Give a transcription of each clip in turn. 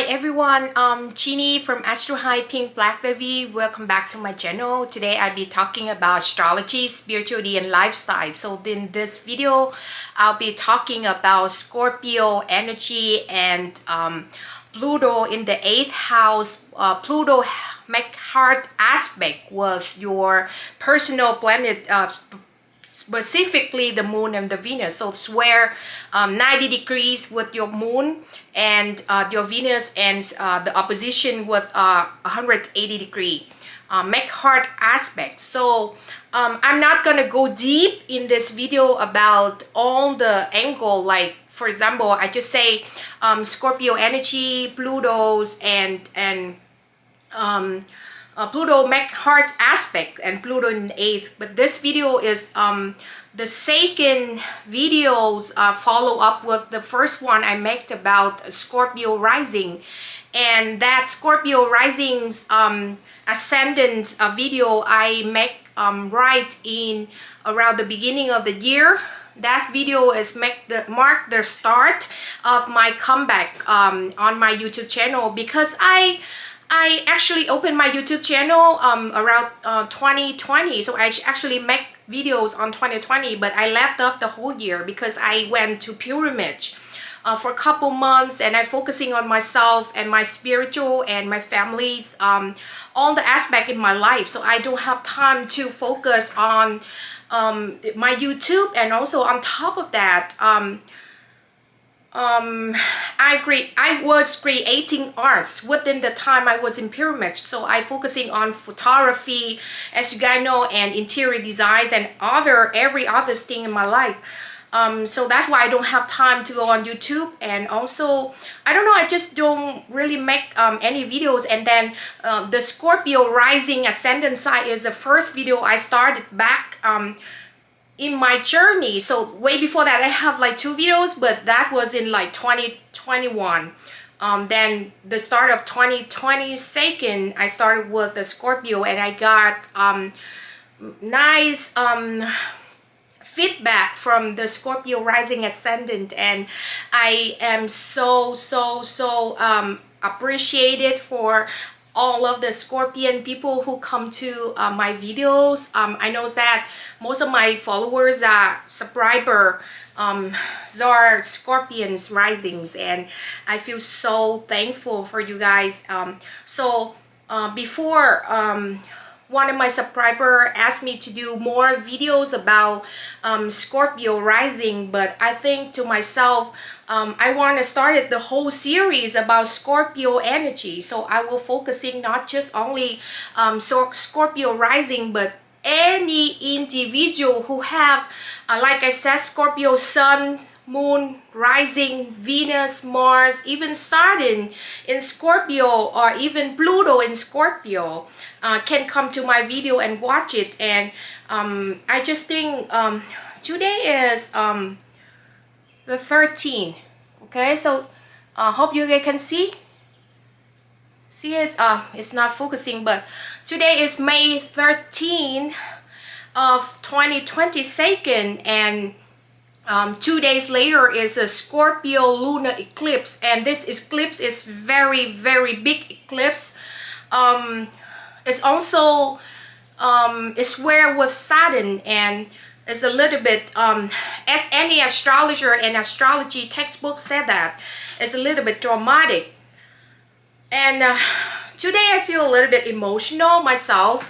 everyone, Jeannie from ASTROHYPE PINKBLACKVIVI. Welcome back to my channel. Today I'll be talking about astrology, spirituality and lifestyle. So in this video, I'll be talking about Scorpio energy and Pluto in the 8th house. Pluto make hard aspect with your personal planet, specifically the moon and the Venus. So it's where 90 degrees with your moon and your Venus, and the opposition with 180 degree make hard aspect. So I'm not gonna go deep in this video about all the angle. Like for example, I just say Scorpio energy, Pluto's and Pluto make hard aspect and Pluto in the 8th. But this video is the second videos follow up with the first one I made about Scorpio rising, and that Scorpio rising's ascendant video I make right in around the beginning of the year. That video is mark the start of my comeback on my YouTube channel, because I actually opened my YouTube channel around 2020. So I actually make videos on 2020, but I left off the whole year because I went to pilgrimage for a couple months, and I focusing on myself and my spiritual and my family's all the aspect in my life. So I don't have time to focus on my YouTube, and also on top of that I was creating arts within the time I was in pilgrimage. So I focusing on photography, as you guys know, and interior designs and every other thing in my life. So that's why I don't have time to go on YouTube. And also I don't know, I just don't really make any videos. And then the Scorpio rising ascendant side is the first video I started back in my journey. So way before that I have like 2 videos, but that was in like 2021. Then the start of 2022 I started with the Scorpio, and I got nice feedback from the Scorpio rising ascendant, and I am so appreciated for all of the Scorpion people who come to my videos. I know that most of my followers are subscriber are Scorpions risings, and I feel so thankful for you guys. Before one of my subscribers asked me to do more videos about Scorpio rising, but I think to myself, I want to start the whole series about Scorpio energy. So I will focusing not just only Scorpio rising, but any individual who have like I said, Scorpio sun, moon, rising, Venus, Mars, even Saturn in Scorpio, or even Pluto in Scorpio can come to my video and watch it. And I just think today is the 13th. Okay, so hope you guys can see it. It's not focusing, but today is May 13th of 2022, and 2 days later is a Scorpio Lunar Eclipse, and this eclipse is very big eclipse. It's also it's where with Saturn, and it's a little bit as any astrologer and astrology textbook said, that it's a little bit dramatic. And today I feel a little bit emotional myself.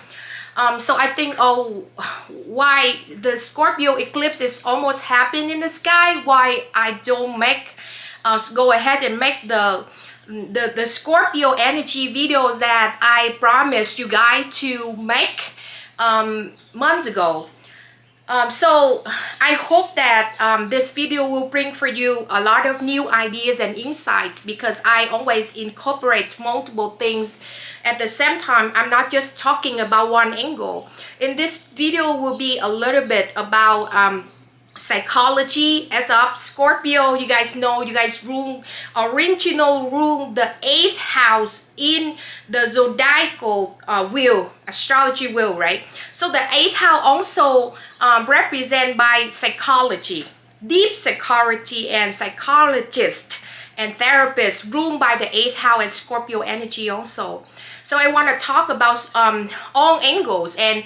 So I think, why the Scorpio eclipse is almost happening in the sky, why I don't make go ahead and make the Scorpio energy videos that I promised you guys to make months ago. So I hope that this video will bring for you a lot of new ideas and insights, because I always incorporate multiple things at the same time. I'm not just talking about one angle. In this video will be a little bit about psychology. As of Scorpio, you guys know, you guys rule the 8th house in the zodiacal wheel, astrology wheel, right? So the 8th house also represented by psychology, deep psychology and psychologist and therapist, ruled by the 8th house and Scorpio energy also. So I want to talk about all angles, and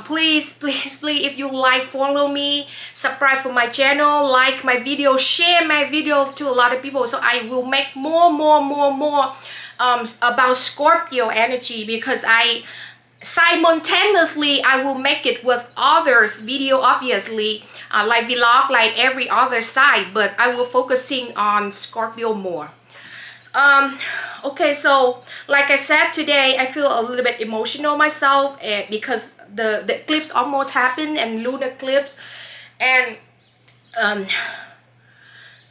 please, if you like, follow me, subscribe for my channel, like my video, share my video to a lot of people, so I will make more about Scorpio energy, because I simultaneously I will make it with others video, obviously, like vlog, like every other side, but I will focusing on Scorpio more. Okay, so like I said, today I feel a little bit emotional myself, because the eclipse almost happened, and lunar eclipse, and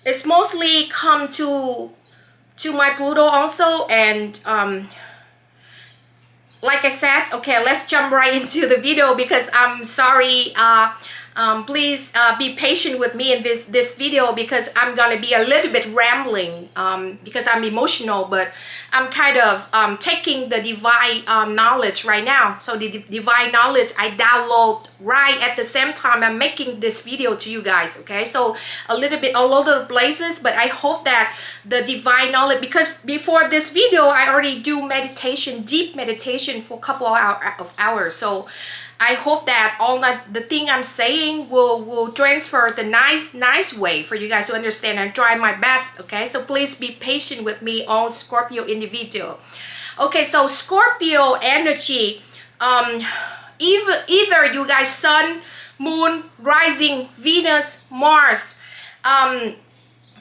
it's mostly come to my Pluto also, and like I said, okay, let's jump right into the video, because I'm sorry, please be patient with me in this video, because I'm gonna be a little bit rambling, because I'm emotional, but I'm kind of taking the divine knowledge right now. So the divine knowledge I download right at the same time I'm making this video to you guys. Okay, so a little bit all over the places, but I hope that the divine knowledge, because before this video I already do meditation, deep meditation, for a couple of hours. So I hope that all the thing I'm saying will transfer the nice way for you guys to understand, and try my best. Okay, so please be patient with me on Scorpio individual. Okay, so Scorpio energy, either you guys Sun, Moon, Rising, Venus, Mars,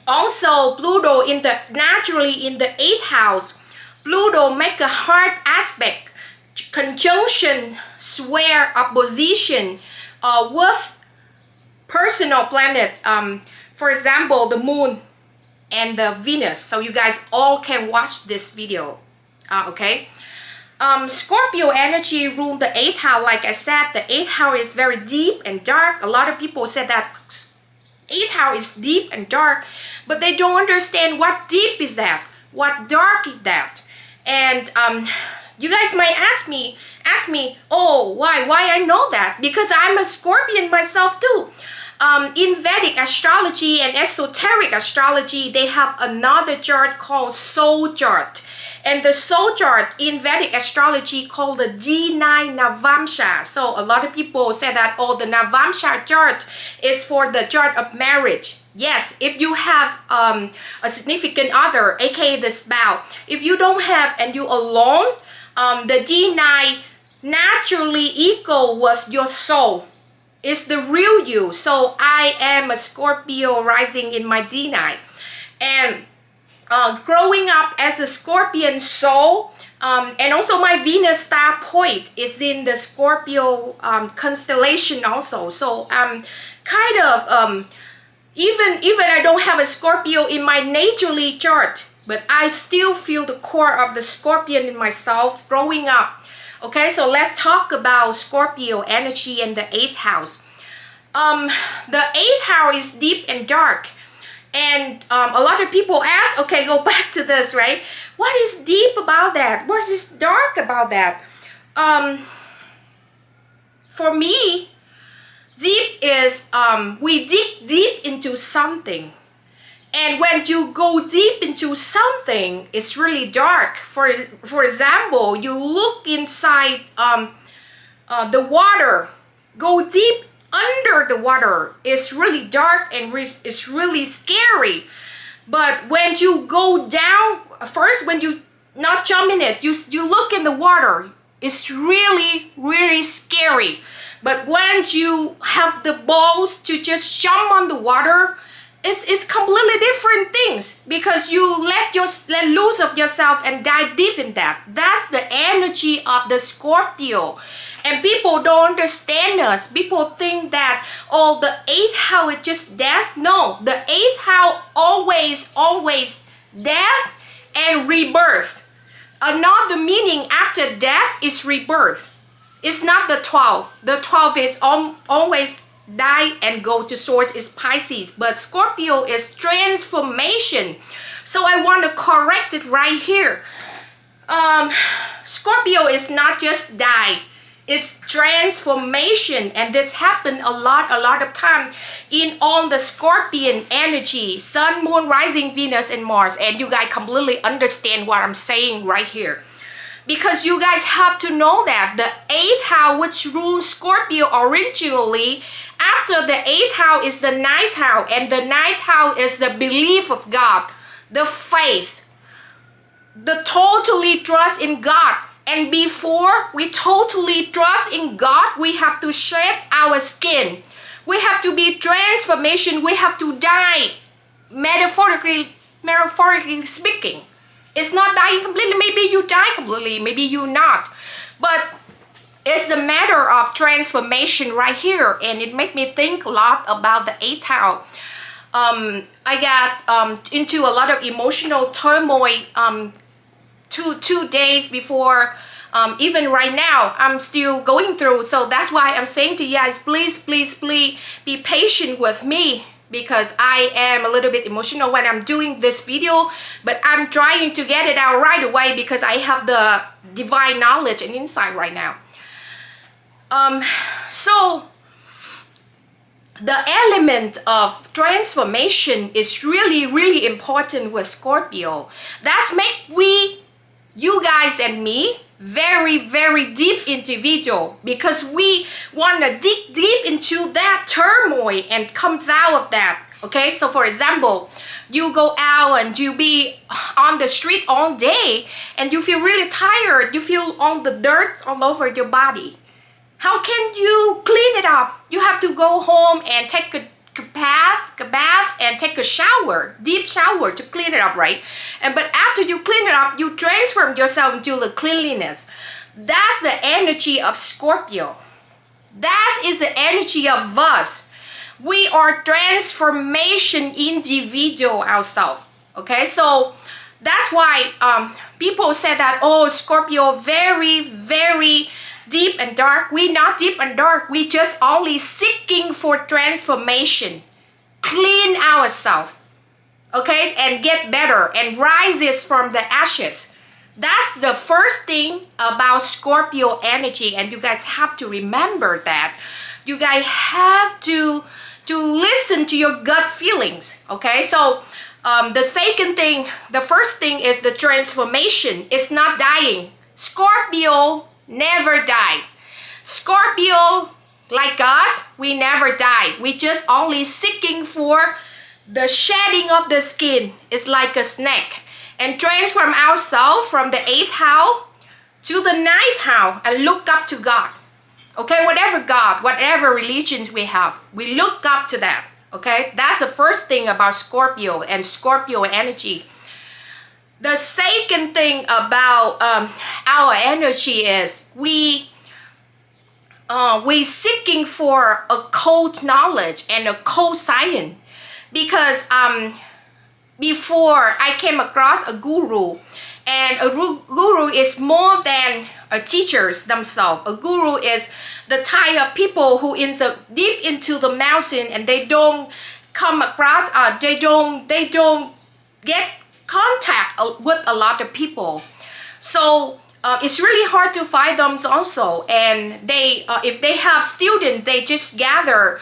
also Pluto naturally in the 8th house. Pluto make a hard aspect, conjunction, square, opposition with personal planet, for example the Moon and the Venus. So you guys all can watch this video. Okay, Scorpio energy rule the 8th house. Like I said, the 8th house is very deep and dark. A lot of people said that 8th house is deep and dark, but they don't understand what deep is that, what dark is that. And you guys might ask me, oh, why I know that? Because I'm a Scorpion myself too. In Vedic astrology and esoteric astrology, they have another chart called soul chart, and the soul chart in Vedic astrology called the D9 Navamsha. So a lot of people say that, oh, the Navamsha chart is for the chart of marriage. Yes, if you have a significant other, aka the spouse. If you don't have and you alone, the D9 naturally equal with your soul. It's the real you. So I am a Scorpio rising in my D9, and growing up as a Scorpion soul, and also my Venus star point is in the Scorpio constellation also. So I'm kind of even I don't have a Scorpio in my naturally chart, but I still feel the core of the Scorpion in myself growing up. Okay, so let's talk about Scorpio energy in the 8th house. The 8th house is deep and dark, and a lot of people ask, okay, go back to this, right? What is deep about that? What is dark about that? For me, deep is we dig deep into something. And when you go deep into something, it's really dark. For example, you look inside the water, go deep under the water. It's really dark and it's really scary. But when you go down, first when you not jump in it, you look in the water, it's really scary. But when you have the balls to just jump on the water, it's completely different things, because you let loose of yourself and dive deep in that. That's the energy of the Scorpio. And people don't understand us. People think that, oh, the 8th house is just death. No, the 8th house always death and rebirth. Another meaning after death is rebirth. It's not the 12. The 12 is always die and go to source, is Pisces, but Scorpio is transformation. So I want to correct it right here. Scorpio is not just die. It's transformation, and this happened a lot of time in all the Scorpion energy, Sun, Moon, Rising, Venus, and Mars. And you guys completely understand what I'm saying right here. Because you guys have to know that the 8th house, which rules Scorpio originally, after the 8th house is the 9th house, and the 9th house is the belief of God, the faith, the totally trust in God. And before we totally trust in God, we have to shed our skin. We have to be transformation. We have to die, metaphorically speaking. It's not dying completely. Maybe you die completely. Maybe you not. But it's the matter of transformation right here. And it made me think a lot about the 8th house. I got into a lot of emotional turmoil two days before. Even right now, I'm still going through. So that's why I'm saying to you guys, please be patient with me, because I am a little bit emotional when I'm doing this video, but I'm trying to get it out right away because I have the divine knowledge and insight right now. So the element of transformation is really important with Scorpio. That's make you guys and me very deep individual, because we want to dig deep into that turmoil and comes out of that. Okay, so for example, you go out and you be on the street all day and you feel really tired, you feel all the dirt all over your body. How can you clean it up? You have to go home and take a bath and take a shower, deep shower, to clean it up, right? But after you clean it up, you transform yourself into the cleanliness. That's the energy of Scorpio. That is the energy of us. We are transformation individual ourselves. Okay, so that's why people say that, oh, Scorpio very deep and dark. We not deep and dark. We just only seeking for transformation, clean ourselves, okay, and get better and rises from the ashes. That's the first thing about Scorpio energy, and you guys have to remember that. You guys have to listen to your gut feelings. Okay, so the second thing, the first thing is the transformation. It's not dying. Scorpio never die. Scorpio, like us, we never die. We just only seeking for the shedding of the skin. It's like a snake, and transform ourselves from the 8th house to the 9th house and look up to God. Okay, whatever God, whatever religions we have, we look up to that. Okay, that's the first thing about Scorpio and Scorpio energy. The second thing about our energy is we seeking for occult knowledge and occult science, because before I came across a guru, and a guru is more than teachers themselves. A guru is the type of people who deep into the mountain, and they don't come across they don't get contact with a lot of people. So it's really hard to find them also. And they if they have students, they just gather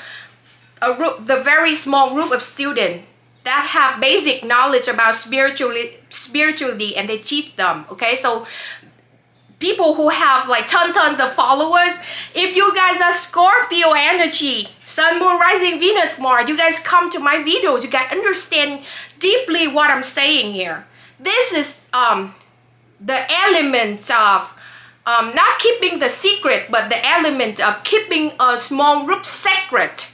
the very small group of students that have basic knowledge about spirituality, and they teach them. Okay, so people who have like tons of followers, if you guys are Scorpio energy, Sun, Moon, Rising, Venus, Mars, you guys come to my videos, you guys understand deeply what I'm saying here. This is the element of not keeping the secret, but the element of keeping a small group secret.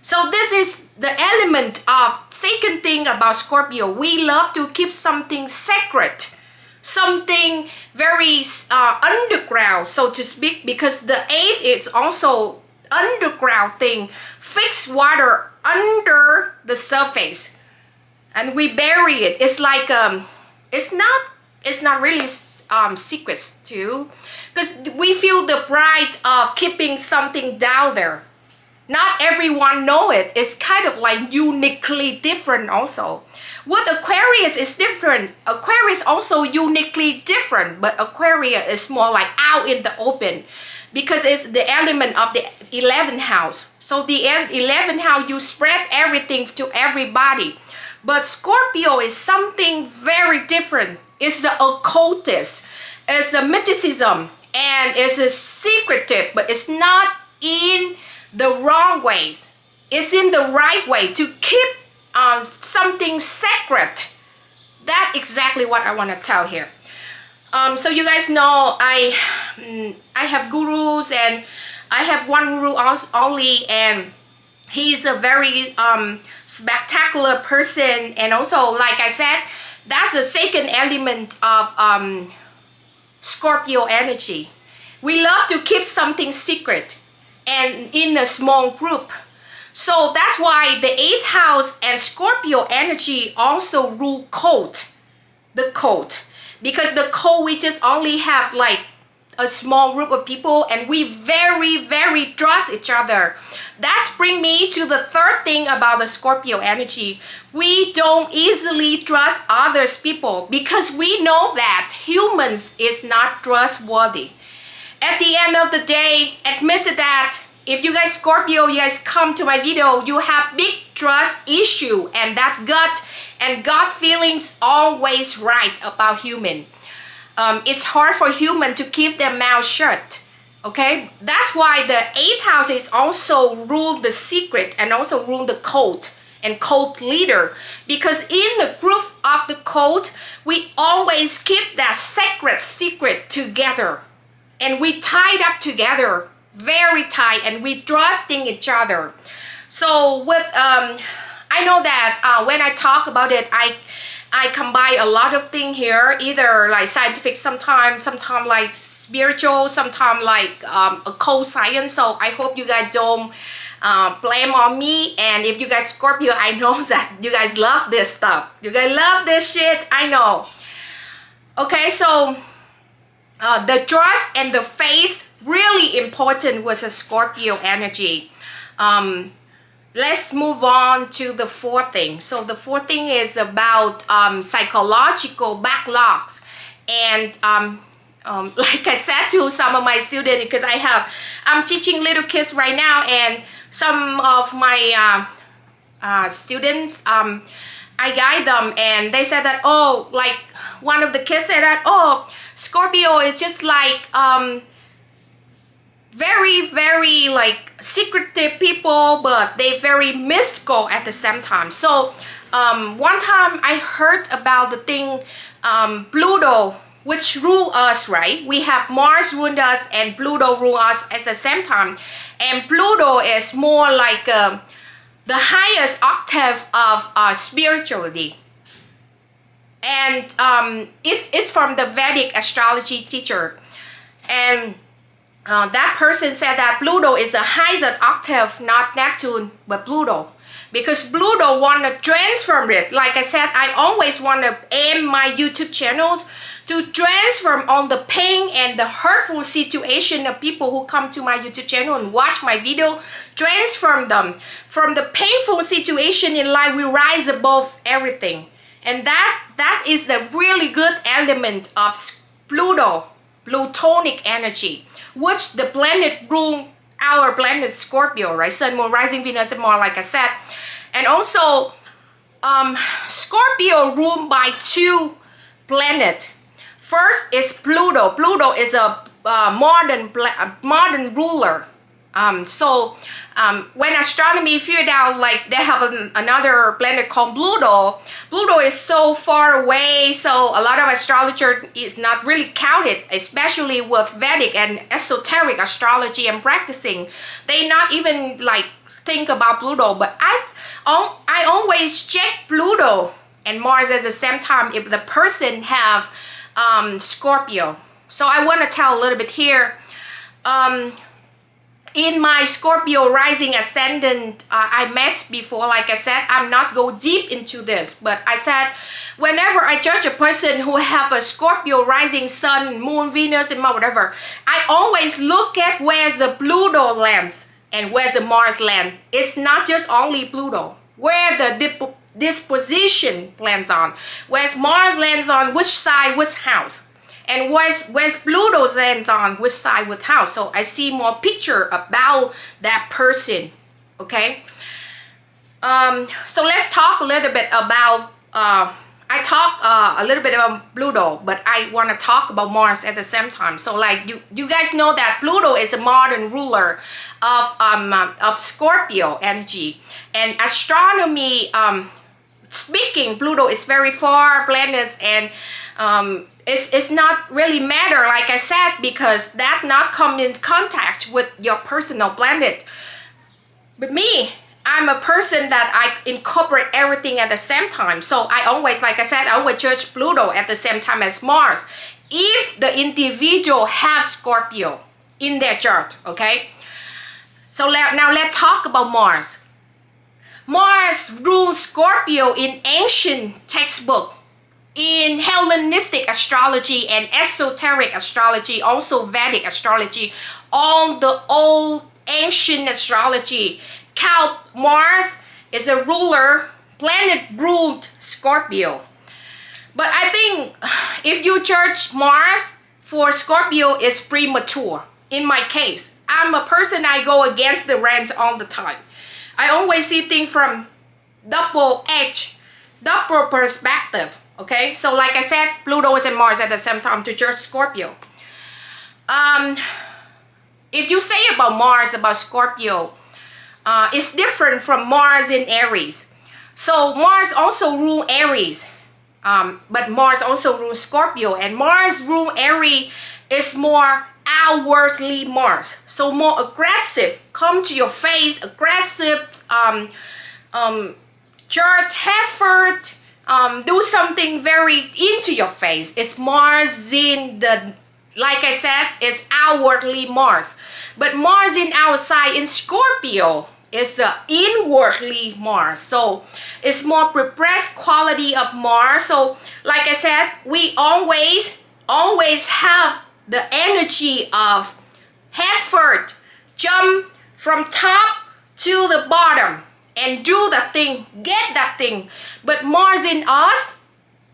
So this is the element of second thing about Scorpio. We love to keep something secret, something very underground, so to speak, because the 8th is also underground thing, fixed water under the surface, and we bury it. It's like it's not really secrets too, because we feel the pride of keeping something down there. Not everyone know it. It's kind of like uniquely different also. With Aquarius is different. Aquarius also uniquely different, but Aquarius is more like out in the open. because it's the element of the 11th house. So the 11th house, you spread everything to everybody. But Scorpio is something very different. It's the occultist, it's the mysticism, and it's a secretive, but it's not in the wrong way. It's in the right way to keep something sacred. That's exactly what I want to tell here. So you guys know I have gurus, and I have one guru only, and he's a very spectacular person. And also, like I said, that's the second element of Scorpio energy. We love to keep something secret and in a small group. So that's why the 8th house and Scorpio energy also rule cult. The cult. Because the cult, we just only have like a small group of people, and we very trust each other. That's bring me to the third thing about the Scorpio energy. We don't easily trust others people because we know that humans is not trustworthy. At the end of the day, admit that if you guys Scorpio, you guys come to my video, you have big trust issue, and that gut and gut feelings always right about human. It's hard for human to keep their mouth shut. Okay, that's why the 8th house is also rule the secret and also rule the cult and cult leader, because in the group of the cult, we always keep that sacred secret together, and we tied up together very tight, and we trusting each other. So with I know that when I talk about it, I combine a lot of things here, either like scientific, sometimes like spiritual, sometimes like occult science. So I hope you guys don't blame on me. And if you guys Scorpio, I know that you guys love this stuff. You guys love this shit, I know. Okay, so the trust and the faith really important with the Scorpio energy. Let's move on to the fourth thing. So the fourth thing is about psychological backlogs. And like I said to some of my students, because I'm teaching little kids right now, and some of my students, I guide them, and they said that, oh, like one of the kids said that, oh, Scorpio is just like very like secretive people, but they very mystical at the same time. So one time I heard about the thing Pluto, which rule us, right? We have Mars rule us and Pluto rule us at the same time. And Pluto is more like the highest octave of spirituality. And it's from the Vedic astrology teacher. And that person said that Pluto is the highest octave, not Neptune, but Pluto. Because Pluto want to transform it. Like I said, I always want to aim my YouTube channels to transform all the pain and the hurtful situation of people who come to my YouTube channel and watch my video, transform them. From the painful situation in life, we rise above everything. And that is the really good element of Pluto, Plutonic energy, which the planet rule our planet Scorpio, right? Sun, Moon, Rising, Venus, and more, like I said. And also, Scorpio ruled by two planets. First is Pluto. Pluto is a modern ruler. When astronomy figured out like they have another planet called Pluto, Pluto is so far away, so a lot of astrologer is not really counted, especially with Vedic and esoteric astrology and practicing. They not even like think about Pluto, but I always check Pluto and Mars at the same time if the person have Scorpio. So I want to tell a little bit here. In my Scorpio rising ascendant, I met before, like I said, I'm not go deep into this, but I said, whenever I judge a person who have a Scorpio rising sun, moon, Venus, and whatever, I always look at where's the Pluto lands and where's the Mars land. It's not just only Pluto, where the disposition lands on, where's Mars lands on, which side, which house. and where's Pluto lands on, which side, with house. So I see more picture about that person. Okay. So let's talk a little bit about, I talk a little bit about Pluto, but I want to talk about Mars at the same time. So like you guys know that Pluto is the modern ruler of Scorpio energy, and astronomy speaking, Pluto is very far planets, and it's not really matter, like I said, because that not come in contact with your personal planet. But me, I'm a person that I incorporate everything at the same time. So I always, like I said, I always judge Pluto at the same time as Mars, if the individual have Scorpio in their chart, okay? So now let's talk about Mars. Mars rules Scorpio in ancient textbook, in Hellenistic astrology and esoteric astrology, also Vedic astrology, all the old ancient astrology. Mars is a ruler, planet ruled Scorpio. But I think if you judge Mars for Scorpio is premature. In my case, I'm a person, I go against the trends all the time. I always see things from double edge, double perspective. Okay, so like I said, Pluto is in Mars at the same time to judge Scorpio. If you say about Mars, about Scorpio, it's different from Mars in Aries. So Mars also rules Aries, but Mars also rules Scorpio, and Mars rule Aries is more outwardly Mars, so more aggressive, come to your face, aggressive, jerk, effort, do something very into your face. It's Mars in the, like I said, is outwardly Mars. But Mars in outside in Scorpio is the inwardly Mars. So it's more repressed quality of Mars. So like I said, we always have the energy of effort, jump from top to the bottom and do that thing, get that thing. But Mars in us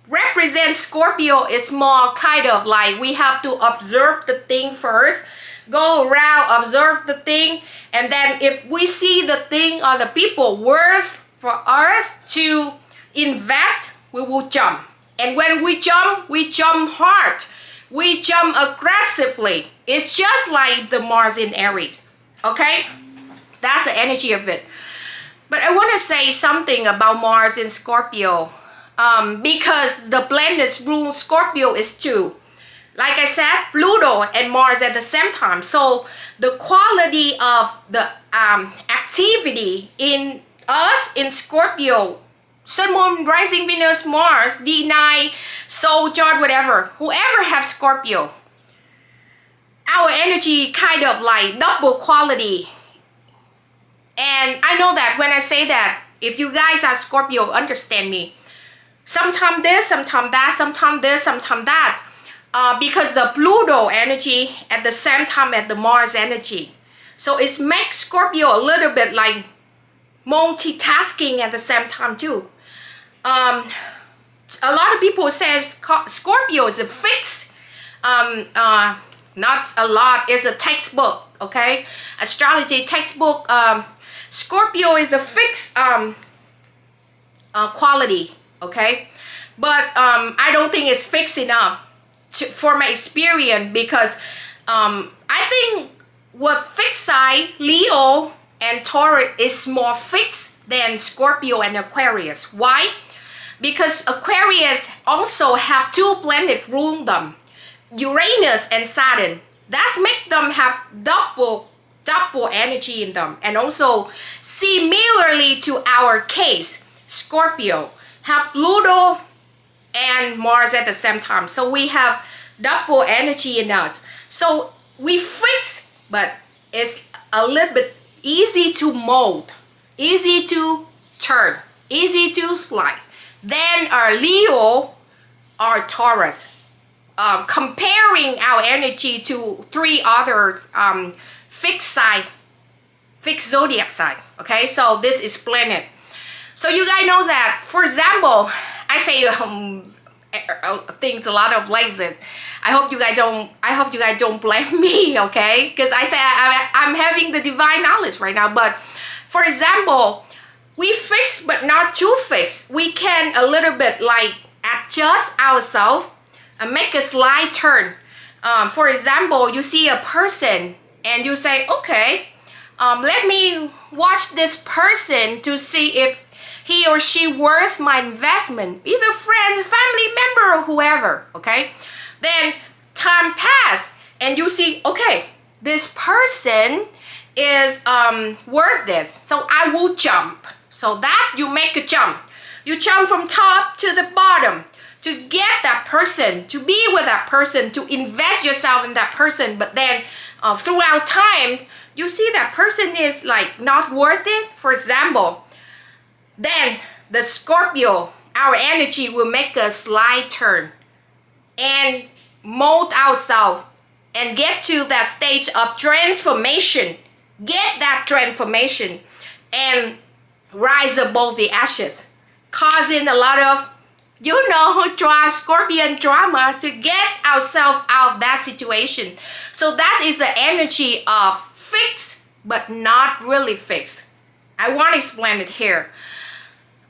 represents Scorpio is more kind of like we have to observe the thing first, go around, observe the thing, and then if we see the thing or the people worth for us to invest, we will jump. And when we jump hard, we jump aggressively. It's just like the Mars in Aries. Okay, that's the energy of it. But I want to say something about Mars in Scorpio, because the planets rule Scorpio is two. Like I said, Pluto and Mars at the same time. So the quality of the activity in us in Scorpio, Sun, Moon, Rising, Venus, Mars, D9, Soul chart, whatever, whoever have Scorpio, our energy kind of like double quality. And I know that when I say that, if you guys are Scorpio, understand me. Sometimes this, sometimes that, sometimes this, sometimes that. Because the Pluto energy at the same time as the Mars energy. So it makes Scorpio a little bit like multitasking at the same time too. A lot of people say Scorpio is a fixed, not a lot, is a textbook, okay? Astrology textbook. Scorpio is a fixed quality, okay? But I don't think it's fixed enough for my experience, because I think what fixed side, Leo and Taurus, is more fixed than Scorpio and Aquarius. Why? Because Aquarius also have two planets ruling them, Uranus and Saturn. That make them have double energy in them. And also similarly to our case, Scorpio have Pluto and Mars at the same time. So we have double energy in us. So we fix, but it's a little bit easy to mold, easy to turn, easy to slide. Then our Leo or Taurus. Comparing our energy to three others fixed sign, fixed zodiac sign. Okay, so this is planet. So you guys know that, for example, I say things a lot of places. I hope you guys don't blame me, okay? Because I say I'm having the divine knowledge right now. But for example, we fix but not too fix. We can a little bit like adjust ourselves and make a slight turn. For example, you see a person and you say, okay, let me watch this person to see if he or she worth my investment, either friend, family member, or whoever, okay? Then time pass and you see, okay, this person is worth this, so I will jump. So that you make a jump. You jump from top to the bottom to get that person, to be with that person, to invest yourself in that person. But then throughout time, you see that person is like not worth it, for example. Then the Scorpio, our energy will make a slight turn and mold ourselves and get to that stage of transformation. Get that transformation and rise above the ashes, causing a lot of, you know, Scorpion drama to get ourselves out of that situation. So that is the energy of fix but not really fixed. I want to explain it here.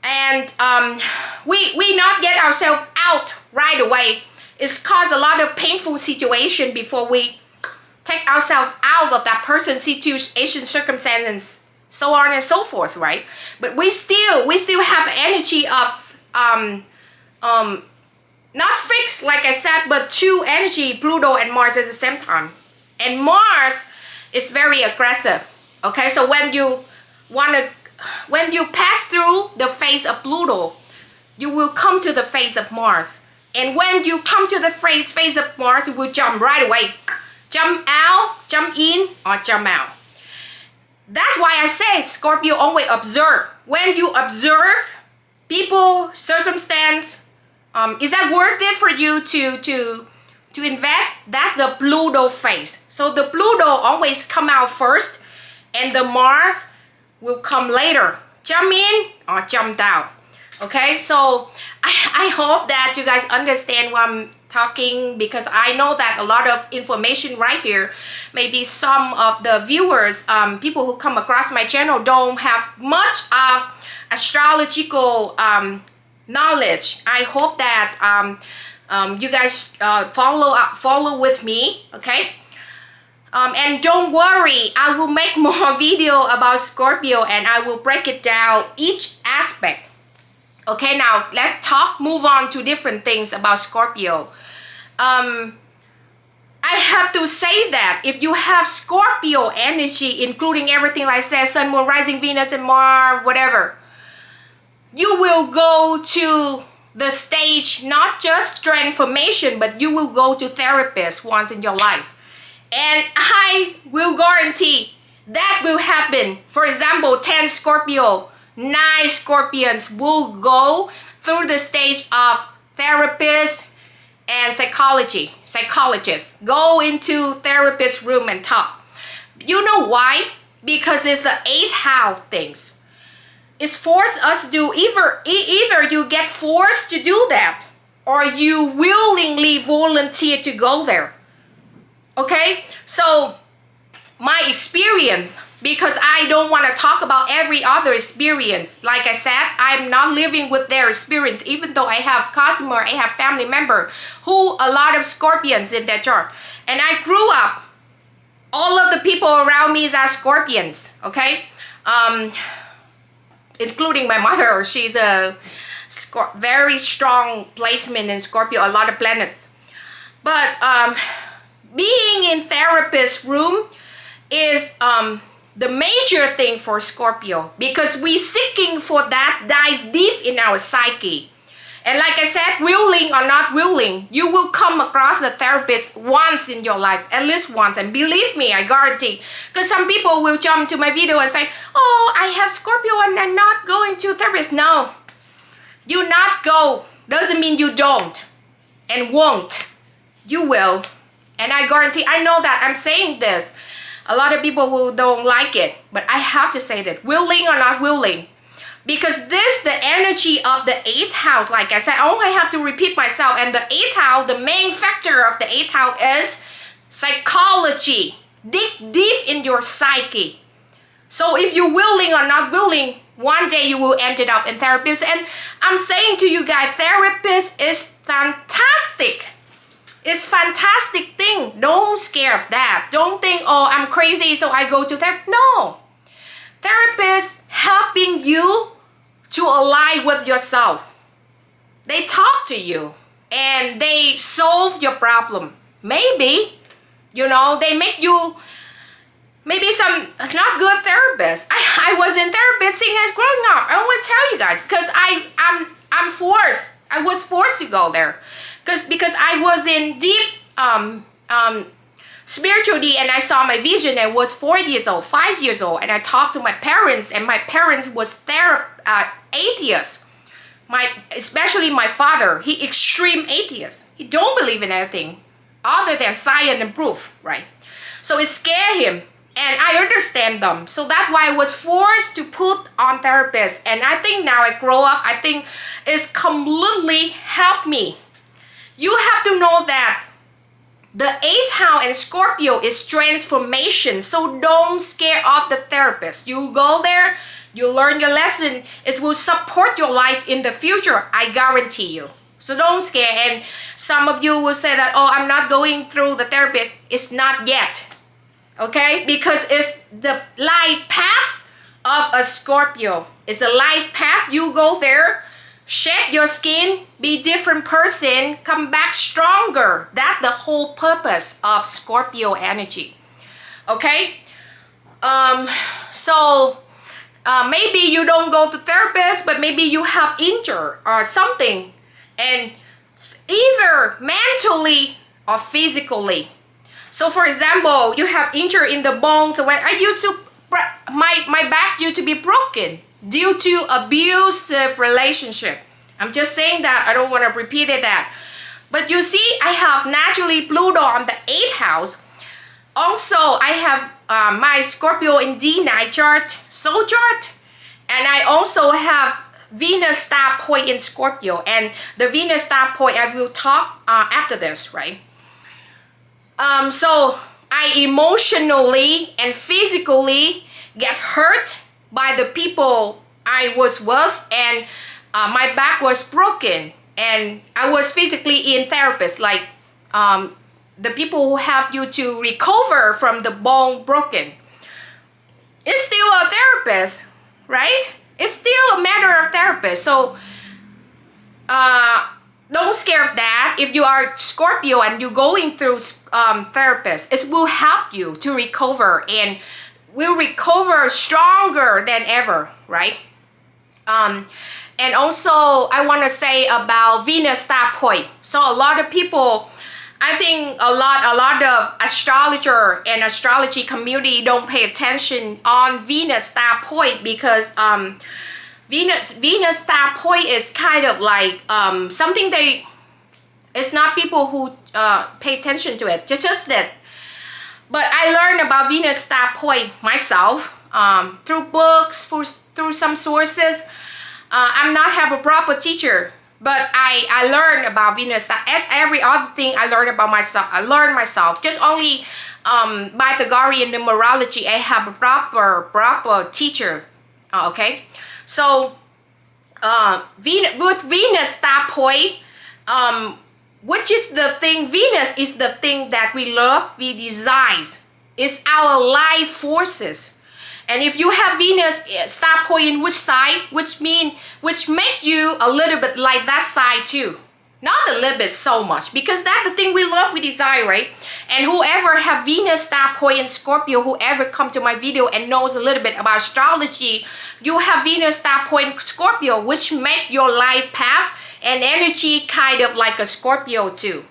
And we not get ourselves out right away. It's caused a lot of painful situation before we take ourselves out of that person's situation, circumstance, and so on and so forth, right? But we still have energy of not fixed, like I said, but two energy, Pluto and Mars at the same time. And Mars is very aggressive. Okay, so when you pass through the phase of Pluto, you will come to the phase of Mars. And when you come to the phase of Mars, you will jump right away. Jump out, jump in, or jump out. That's why I say Scorpio always observe. When you observe people, circumstance, is that worth it for you to invest? That's the Pluto phase. So the Pluto always come out first, and the Mars will come later. Jump in or jump out. Okay, so I hope that you guys understand what I'm talking, because I know that a lot of information right here, maybe some of the viewers, people who come across my channel don't have much of astrological knowledge. I hope that you guys follow with me, okay? And don't worry, I will make more video about Scorpio and I will break it down each aspect. Okay, now let's move on to different things about Scorpio. I have to say that if you have Scorpio energy, including everything like I said, Sun, Moon, Rising, Venus, and Mars, whatever, you will go to the stage, not just transformation, but you will go to therapist once in your life. And I will guarantee that will happen. For example, 10 Scorpio, 9 Scorpions will go through the stage of therapist and psychologists. Go into therapist room and talk. You know why? Because it's the 8th house things. It's forced us to do, either you get forced to do that or you willingly volunteer to go there. Okay, so my experience, because I don't want to talk about every other experience. Like I said, I'm not living with their experience, even though I have customer, I have family member who a lot of Scorpions in their chart. And I grew up, all of the people around me are Scorpions, okay? Including my mother, she's a very strong placement in Scorpio, a lot of planets. But being in therapist room is the major thing for Scorpio, because we seeking for that dive deep in our psyche. And like I said, willing or not willing, you will come across the therapist once in your life, at least once. And believe me, I guarantee, because some people will jump to my video and say, oh, I have Scorpio and I'm not going to therapist. No, you not go doesn't mean you don't and won't. You will. And I guarantee, I know that I'm saying this, a lot of people who don't like it, but I have to say that, willing or not willing, because this the energy of the 8th house. Like I said, I only have to repeat myself. And the 8th house, the main factor of the 8th house is psychology. Dig deep in your psyche. So if you're willing or not willing, one day you will end it up in therapist. And I'm saying to you guys, therapist is fantastic. It's fantastic thing. Don't scare of that. Don't think, oh, I'm crazy, so I go to therapy. No. Therapists helping you to align with yourself. They talk to you and they solve your problem. Maybe, you know, they make you maybe some not good therapist. I was in therapy since I was growing up. I always tell you guys, because I'm forced. I was forced to go there. Because I was in deep spirituality, and I saw my vision. I was 4 years old, 5 years old, and I talked to my parents, and my parents was atheists. Especially my father, he extreme atheist. He don't believe in anything other than science and proof, right? So it scared him, and I understand them. So that's why I was forced to put on therapist. And I think now I grow up, I think it's completely helped me. You have to know that the 8th house and Scorpio is transformation. So don't scare off the therapist. You go there, you learn your lesson. It will support your life in the future. I guarantee you. So don't scare. And some of you will say that, oh, I'm not going through the therapist. It's not yet. Okay? Because it's the life path of a Scorpio. It's a life path. You go there, shed your skin, be different person, come back stronger. That's the whole purpose of Scorpio energy. Okay? Maybe you don't go to therapist, but maybe you have injured or something, and either mentally or physically. So for example, you have injury in the bones. So when I used to, my back used to be broken due to abusive relationship. I'm just saying that. I don't want to repeat it that. But you see, I have naturally Pluto on the 8th house. Also, I have my Scorpio in D9 chart, soul chart. And I also have Venus star point in Scorpio. And the Venus star point, I will talk after this, right? So I emotionally and physically get hurt by the people I was with, and my back was broken, and I was physically in therapist, like the people who help you to recover from the bone broken. It's still a therapist, right? It's still a matter of therapist. So don't scare of that. If you are Scorpio and you're going through therapist, it will help you to recover and will recover stronger than ever, right? And also I want to say about Venus star point. So a lot of people, I think a lot of astrologer and astrology community don't pay attention on Venus star point, because Venus star point is kind of like something it's not people who pay attention to it, just that. But I learned about Venus star point myself through books, through some sources. I'm not have a proper teacher, but I learned about Venus star. As every other thing I learned about myself, I learned myself. Just only Pythagorean numerology, I have a proper teacher. Okay, so with Venus star point, which is the thing, Venus is the thing that we love, we desire. It's our life forces. And if you have Venus star point in which side, which make you a little bit like that side too. Not a little bit, so much, because that's the thing we love, we desire, right? And whoever have Venus star point in Scorpio, whoever come to my video and knows a little bit about astrology, you have Venus star point in Scorpio, which make your life path and energy kind of like a Scorpio too.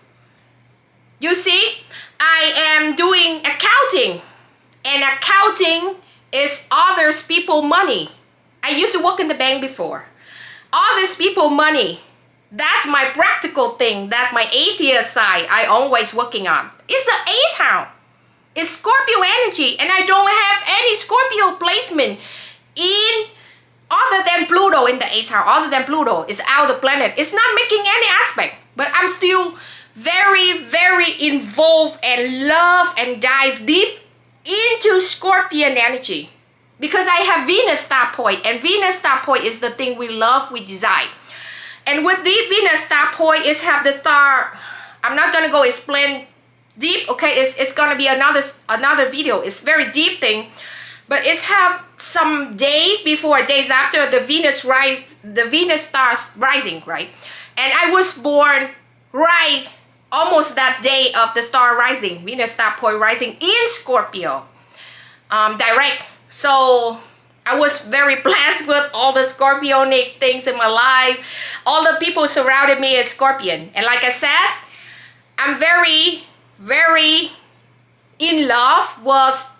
You see, I am doing accounting, and accounting is others people money. I used to work in the bank before. Others people money. That's my practical thing. That's my atheist side I always working on. It's the 8th house. It's Scorpio energy, and I don't have any Scorpio placement in other than Pluto in the 8th house, other than Pluto, is out of the planet. It's not making any aspect, but I'm still very, very involved and love and dive deep into Scorpion energy because I have Venus star point, and Venus star point is the thing we love, we desire. And with the Venus star point, is have the star. I'm not gonna go explain deep. Okay, it's gonna be another video. It's very deep thing, but it's have some days before, days after the Venus stars rising, right? And I was born right almost that day of the star rising, Venus star point rising in Scorpio, direct. So I was very blessed with all the Scorpionic things in my life. All the people surrounded me as Scorpion. And like I said, I'm very, very in love with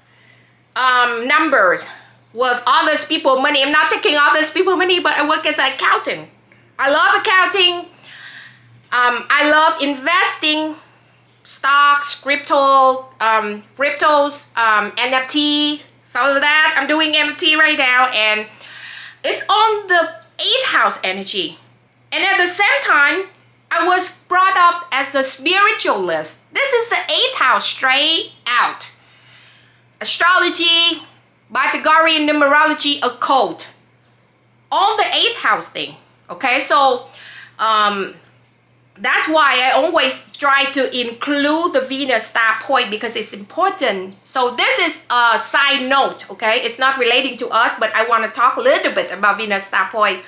numbers, with others people money. I'm not taking others people money, but I work as an accountant. I love accounting. I love investing, stocks, cryptos, NFT, some of that. I'm doing NFT right now, and it's on the 8th house energy. And at the same time, I was brought up as a spiritualist. This is the 8th house straight out. Astrology, Pythagorean numerology, occult. All the 8th house thing. Okay, so that's why I always try to include the Venus star point because it's important. So this is a side note, okay? It's not relating to us, but I want to talk a little bit about Venus star point.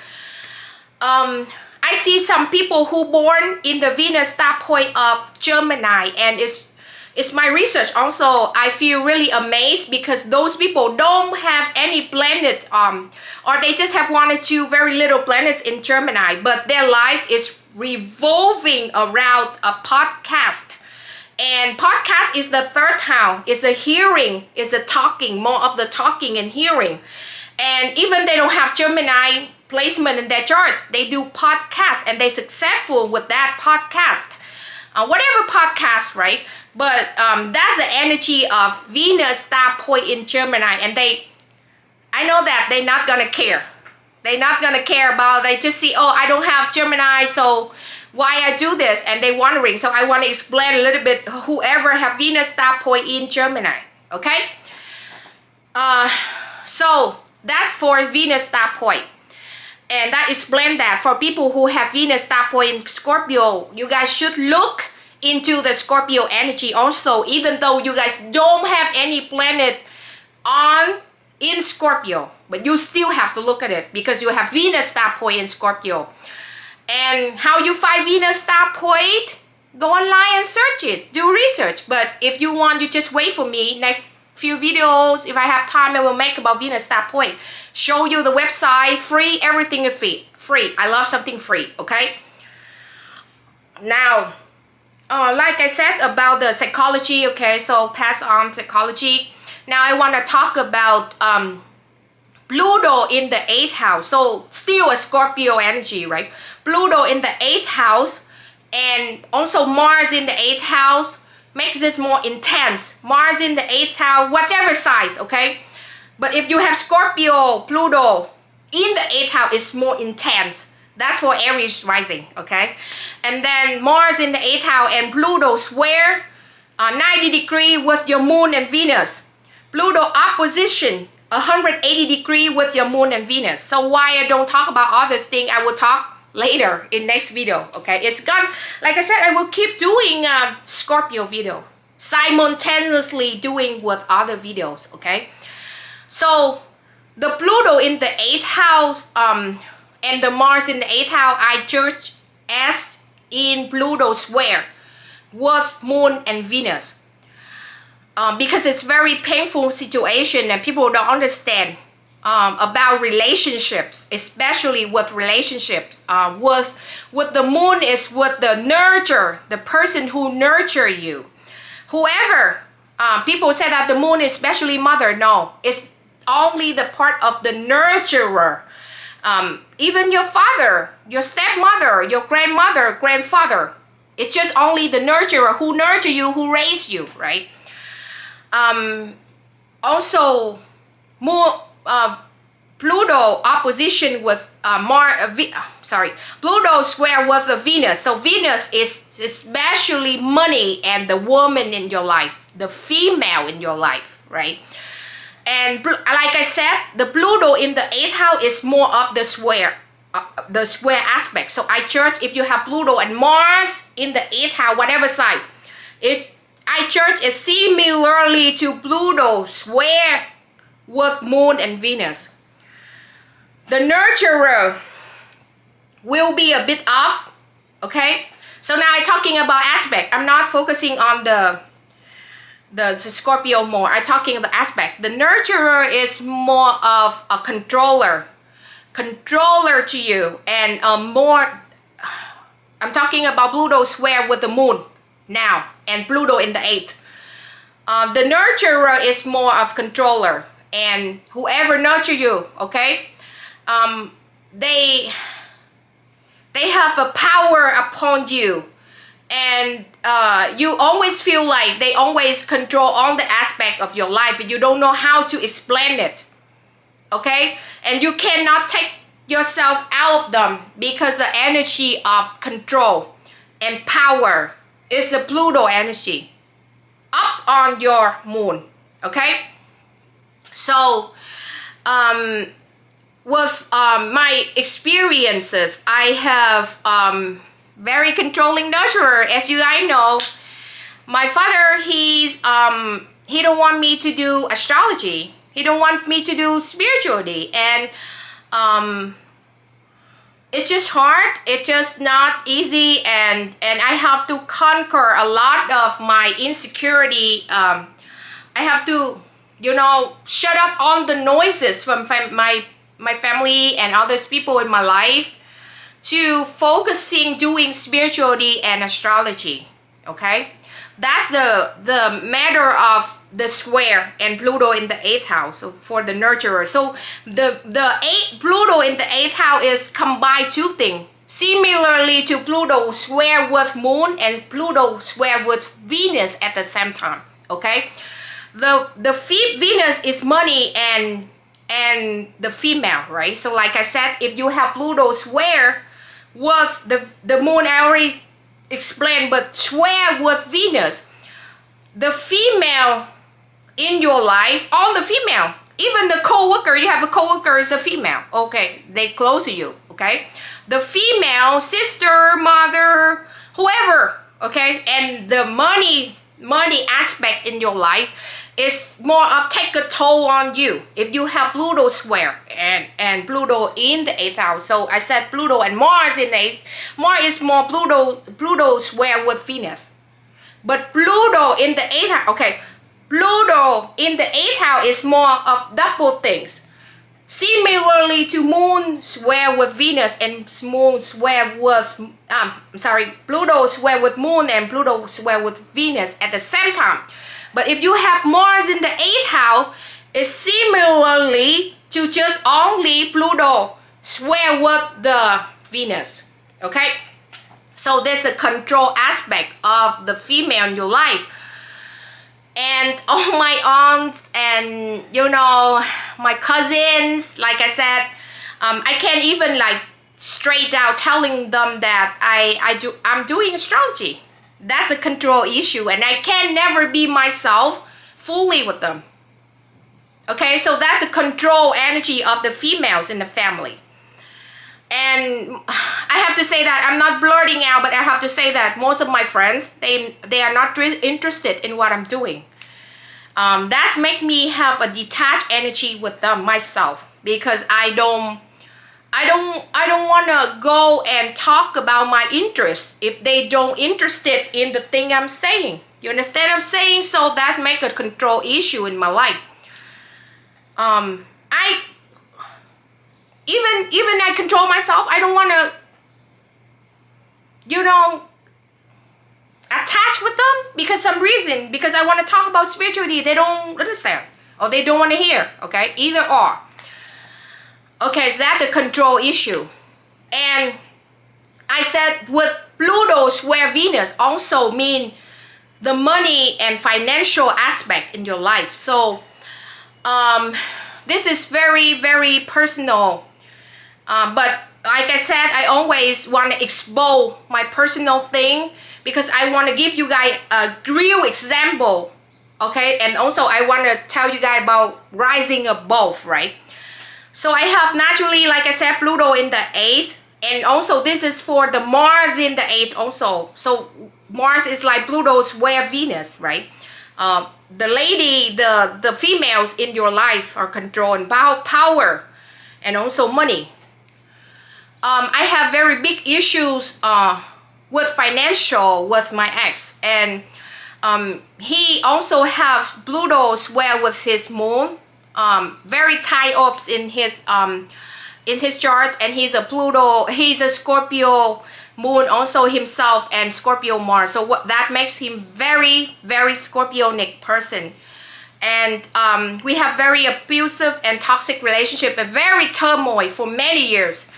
I see some people who born in the Venus star point of Gemini, and it's my research also. I feel really amazed because those people don't have any planet, or they just have one or two very little planets in Gemini, but their life is revolving around a podcast. And podcast is the 3rd house. It's a hearing, it's a talking, more of the talking and hearing. And even they don't have Gemini placement in their chart, they do podcast and they're successful with that podcast. Whatever podcast, right? But that's the energy of Venus star point in Gemini, and I know that they're not gonna care. They're not gonna care about, they just see, oh, I don't have Gemini, so why I do this, and they're wondering. So I want to explain a little bit, whoever have Venus star point in Gemini, okay? So that's for Venus star point. And that explains that for people who have Venus star point in Scorpio, you guys should look into the Scorpio energy also, even though you guys don't have any planet in Scorpio, but you still have to look at it because you have Venus star point in Scorpio. And how you find Venus star point? Go online and search it, do research. But if you want, you just wait for me. Next few videos, if I have time, I will make about Venus star point. Show you the website, free, everything is free. I love something free, okay? Now, like I said about the psychology, okay, so pass on psychology. Now I want to talk about Pluto in the 8th house. So still a Scorpio energy, right? Pluto in the 8th house and also Mars in the 8th house makes it more intense. Mars in the 8th house, whatever size, okay? But if you have Scorpio, Pluto in the 8th house, it's more intense. That's for Aries rising, okay? And then Mars in the 8th house and Pluto square 90 degrees with your moon and Venus. Pluto opposition 180 degrees with your moon and Venus. So why I don't talk about all this thing, I will talk later in next video, okay? It's gone, like I said, I will keep doing Scorpio video, simultaneously doing with other videos, okay? So the Pluto in the 8th house and the Mars in the 8th house, I judge as in Pluto square with moon and Venus. Because it's very painful situation and people don't understand about relationships, especially with relationships. With the moon is with the nurture, the person who nurture you. Whoever, people say that the moon is especially mother. No, it's only the part of the nurturer. Even your father, your stepmother, your grandmother, grandfather. It's just only the nurturer who nurture you, who raised you, right? Also, more Pluto opposition with Pluto square with the Venus. So Venus is especially money and the woman in your life, the female in your life, right? And like I said, the Pluto in the 8th house is more of the square aspect. So I judge if you have Pluto and Mars in the 8th house, whatever size, I judge is similarly to Pluto square with Moon and Venus. The nurturer will be a bit off, okay? So now I'm talking about aspect. I'm not focusing on the Scorpio more. I'm talking about aspect. The nurturer is more of a controller to you, and more. I'm talking about Pluto square with the Moon now, and Pluto in the 8th. The nurturer is more of controller, and whoever nurture you, okay? They have a power upon you, and you always feel like they always control all the aspect of your life, and you don't know how to explain it, okay? And you cannot take yourself out of them because the energy of control and power is the Pluto energy up on your Moon, okay? So with my experiences, I have very controlling nurturer. As you guys know, my father, he don't want me to do astrology. He don't want me to do spirituality, and it's just hard. It's just not easy, and I have to conquer a lot of my insecurity. I have to, you know, shut up all the noises from my family and others people in my life to focusing doing spirituality and astrology, okay? That's the matter of the square and Pluto in the 8th house, so for the nurturer. So the Pluto in the 8th house is combined two things, similarly to Pluto square with Moon and Pluto square with Venus at the same time, okay? The Venus is money and the female, right? So like I said, if you have Pluto square with the Moon, I already explained, but square with Venus, the female in your life, all the female, even the co-worker, you have a co-worker is a female, okay, they close to you, okay? The female, sister, mother, whoever, okay? And the money aspect in your life is more of take a toll on you if you have Pluto square and Pluto in the 8th house. So I said Pluto and Mars in the 8th. Mars is more Pluto square with Venus. But Pluto in the 8th house, okay, Pluto in the 8th house is more of double things. Similarly to Moon square with Venus and Moon square with, Pluto square with Moon and Pluto square with Venus at the same time. But if you have Mars in the 8th house, it's similarly to just only Pluto square with the Venus, okay? So there's a control aspect of the female in your life. And all my aunts and, you know, my cousins, like I said, I can't even like straight out telling them that I'm doing astrology. That's a control issue, and I can never be myself fully with them. Okay, so that's the control energy of the females in the family. And I have to say that I'm not blurting out, but I have to say that most of my friends, they are not interested in what I'm doing. That's make me have a detached energy with them myself, because I don't want to go and talk about my interest if they don't interested in the thing I'm saying. You understand what I'm saying? So that make a control issue in my life. Even I control myself. I don't want to, you know, attach with them because some reason, because I want to talk about spirituality. They don't understand, or they don't want to hear. Okay, either or. Okay, so that's the control issue. And I said with Pluto square Venus also mean the money and financial aspect in your life. So this is very, very personal. But like I said, I always want to expose my personal thing because I want to give you guys a real example. Okay, and also I want to tell you guys about rising of both, right? So I have naturally, like I said, Pluto in the 8th, and also this is for the Mars in the 8th also. So Mars is like Pluto's way of Venus, right? The lady, the females in your life are controlling power and also money. I have very big issues with financial with my ex, and he also have Pluto as well with his moon, very tied up in his chart, and he's a Scorpio moon also himself, and Scorpio Mars. So what that makes him very, very Scorpionic person. And we have very abusive and toxic relationship and very turmoil for many years,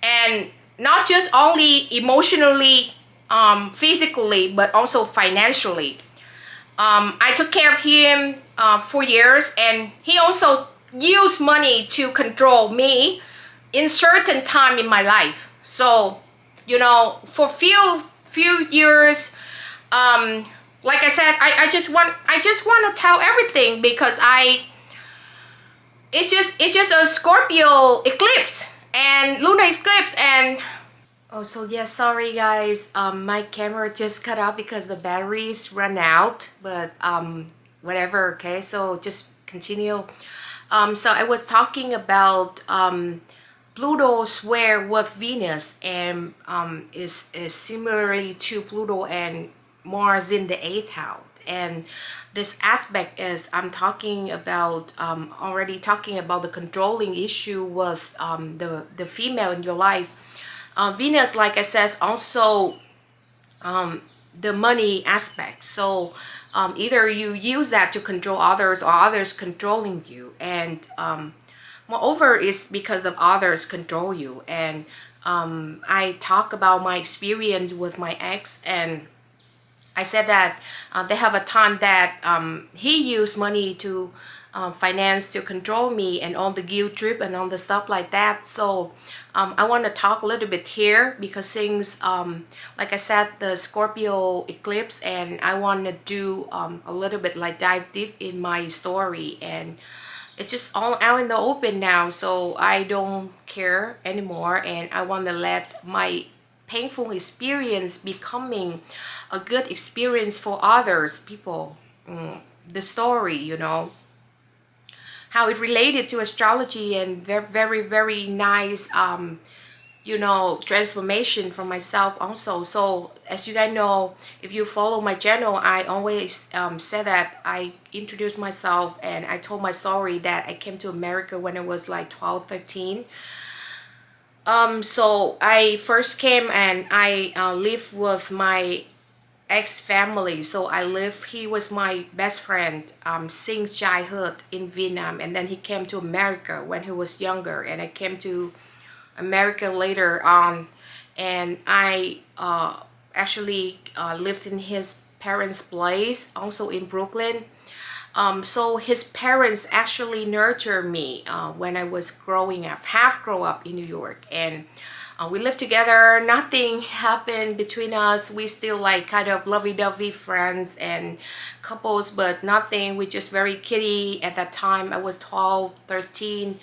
and not just only emotionally, physically, but also financially. I took care of him for years, and he also used money to control me in certain time in my life. So, you know, for few years, like I said, I just want to tell everything because it's just a Scorpio eclipse and lunar eclipse. And oh, so yeah, sorry guys, my camera just cut off because the batteries run out, but whatever. Okay, so just continue. So I was talking about Pluto square with Venus, and is similarly to Pluto and Mars in the 8th house. And this aspect is I'm talking about already talking about the controlling issue with the female in your life. Venus, like I said, also the money aspect. So either you use that to control others or others controlling you, and moreover is because of others control you. And I talk about my experience with my ex, and I said that they have a time that he used money to finance to control me and on the guilt trip and on the stuff like that. So I want to talk a little bit here because things like I said, the Scorpio eclipse, and I want to do a little bit like dive deep in my story, and it's just all out in the open now, so I don't care anymore, and I want to let my painful experience becoming a good experience for others people. The story, you know, how it related to astrology, and very, very nice you know, transformation for myself also. So as you guys know, if you follow my channel, I always say that I introduced myself and I told my story that I came to America when I was like 12, 13. So I first came and I lived with my ex-family. So he was my best friend since childhood in Vietnam, and then he came to America when he was younger, and I came to America later on, and I actually lived in his parents' place also in Brooklyn. So his parents actually nurtured me when I was growing up, half grow up in New York, and we lived together. Nothing happened between us. We still like kind of lovey-dovey friends and couples, but nothing. We just very kiddie at that time. I was 12, 13.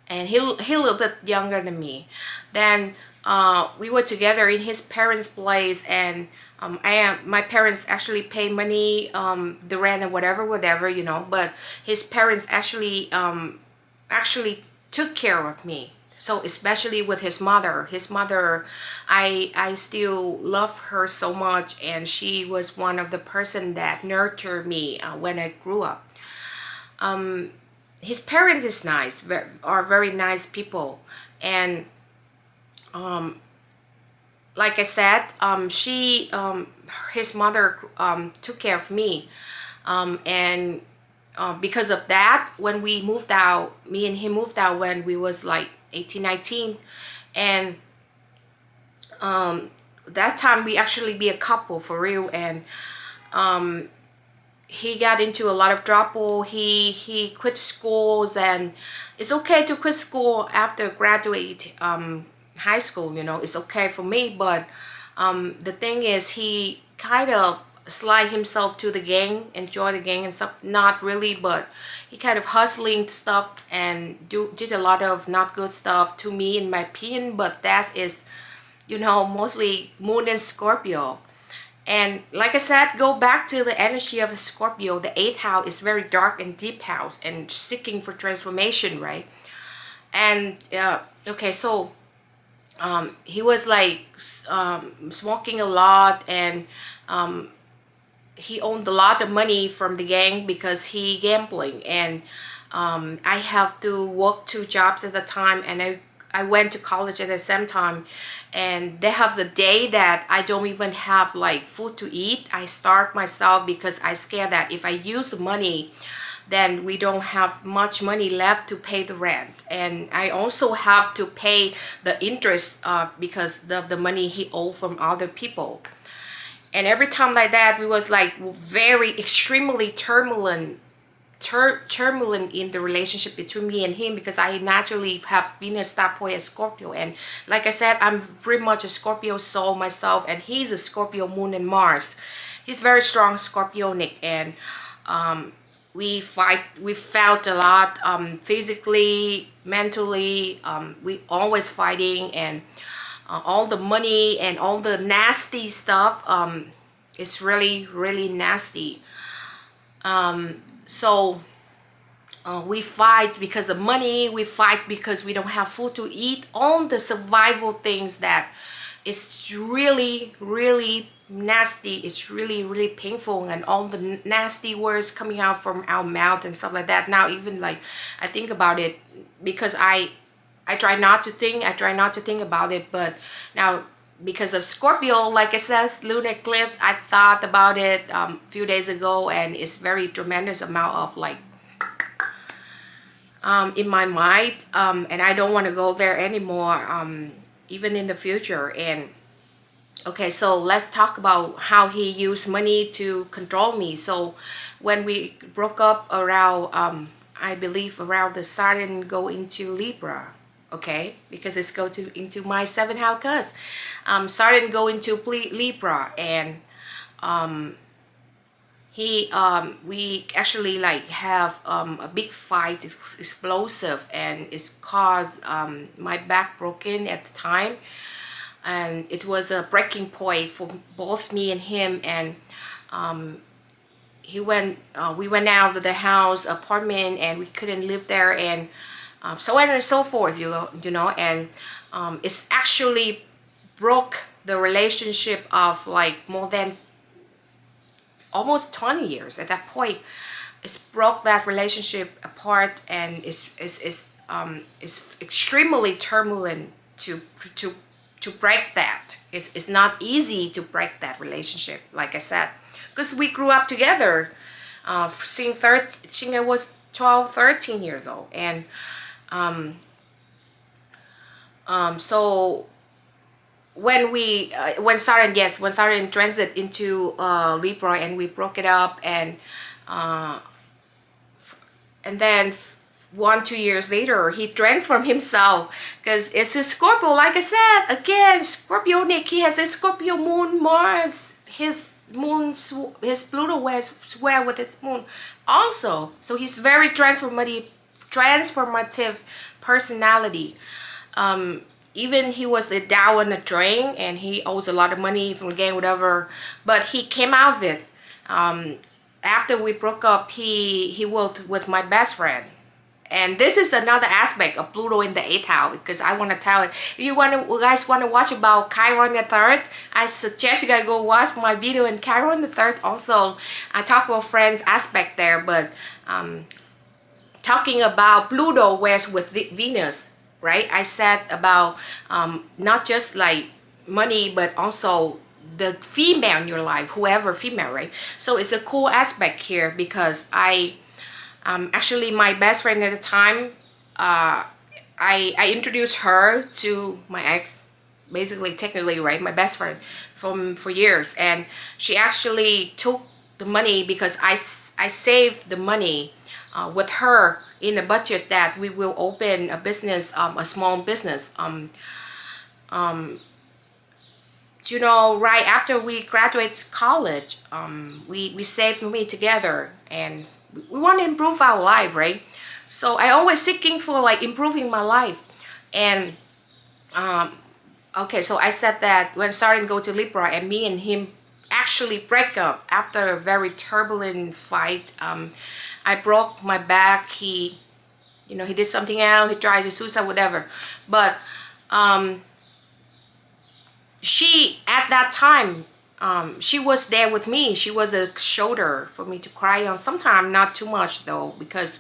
And he a little bit younger than me. Then we were together in his parents' place, and my parents actually pay money, the rent and whatever, you know. But his parents actually took care of me. So especially with his mother. His mother, I still love her so much, and she was one of the person that nurtured me when I grew up. His parents is nice, are very nice people, and like I said, his mother took care of me, and because of that, when we moved out, me and him moved out when we was like 18, 19, and that time we actually be a couple for real. And he got into a lot of trouble. He quit schools, and it's okay to quit school after graduate high school, you know, it's okay for me. But the thing is, he kind of slide himself to the gang, enjoy the gang and stuff. Not really, but he kind of hustling stuff and did a lot of not good stuff to me, in my opinion. But that is, you know, mostly moon in Scorpio. And like I said, go back to the energy of the Scorpio. The 8th house is very dark and deep house and seeking for transformation, right? And okay, so he was like smoking a lot, and he owned a lot of money from the gang because he gambling. And I have to work 2 jobs at the time, and I went to college at the same time. And there has a day that I don't even have like food to eat. I starve myself because I scared that if I use the money, then we don't have much money left to pay the rent. And I also have to pay the interest because of the money he owed from other people. And every time like that, we was like very extremely turbulent in the relationship between me and him, because I naturally have Venus star point at Scorpio. And like I said, I'm very much a Scorpio soul myself, and he's a Scorpio moon and Mars. He's very strong Scorpionic, and we felt a lot physically, mentally. We always fighting, and all the money and all the nasty stuff is really nasty. So we fight because of money, we fight because we don't have food to eat, all the survival things that is really nasty. It's really painful, and all the nasty words coming out from our mouth and stuff like that. Now even like I think about it, because I try not to think about it, but now because of Scorpio, like I said, lunar eclipse, I thought about it a few days ago, and it's very tremendous amount of like in my mind, and I don't want to go there anymore, even in the future. And okay, so let's talk about how he used money to control me. So when we broke up around I believe around the Saturn go into Libra, okay, because it's go to into my 7th house, cuz Saturn go into Libra. And we actually like have a big fight, explosive, and it's caused my back broken at the time, and it was a breaking point for both me and him. And we went out of the house apartment, and we couldn't live there, and so on and so forth, you know. And it's actually broke the relationship of like more than almost 20 years at that point. It's broke that relationship apart, and it's extremely turbulent to break that. It's not easy to break that relationship, like I said, because we grew up together since I was 12, 13 years old. And so when Saturn transit into Libra, and we broke it up, and then 1-2 years later he transformed himself, because it's a Scorpio, like I said again, Scorpio Nick. He has a Scorpio moon Mars, his Pluto was square with its moon also, so he's very transformative personality. Even he was down on the drain, and he owes a lot of money from the game, whatever, but he came out of it. After we broke up, he worked with my best friend. And this is another aspect of Pluto in the 8th house, because I want to tell it. If you guys want to watch about Chiron the 3rd, I suggest you guys go watch my video in Chiron the 3rd. Also, I talk about friends aspect there, but talking about Pluto where's with Venus, right? I said about not just like money, but also the female in your life, whoever female, right? So it's a cool aspect here, because actually my best friend at the time, I introduced her to my ex, basically, technically, right, my best friend for years. And she actually took the money because I saved the money with her in a budget that we will open a business, a small business. You know, right after we graduate college, we saved money together, and we want to improve our life, right? So I always seeking for like improving my life. And okay, so I said that when starting to go to Libra, and me and him actually break up after a very turbulent fight. I broke my back. He, you know, he did something else. He tried to suicide, whatever. But she, at that time, she was there with me. She was a shoulder for me to cry on. Sometimes not too much though, because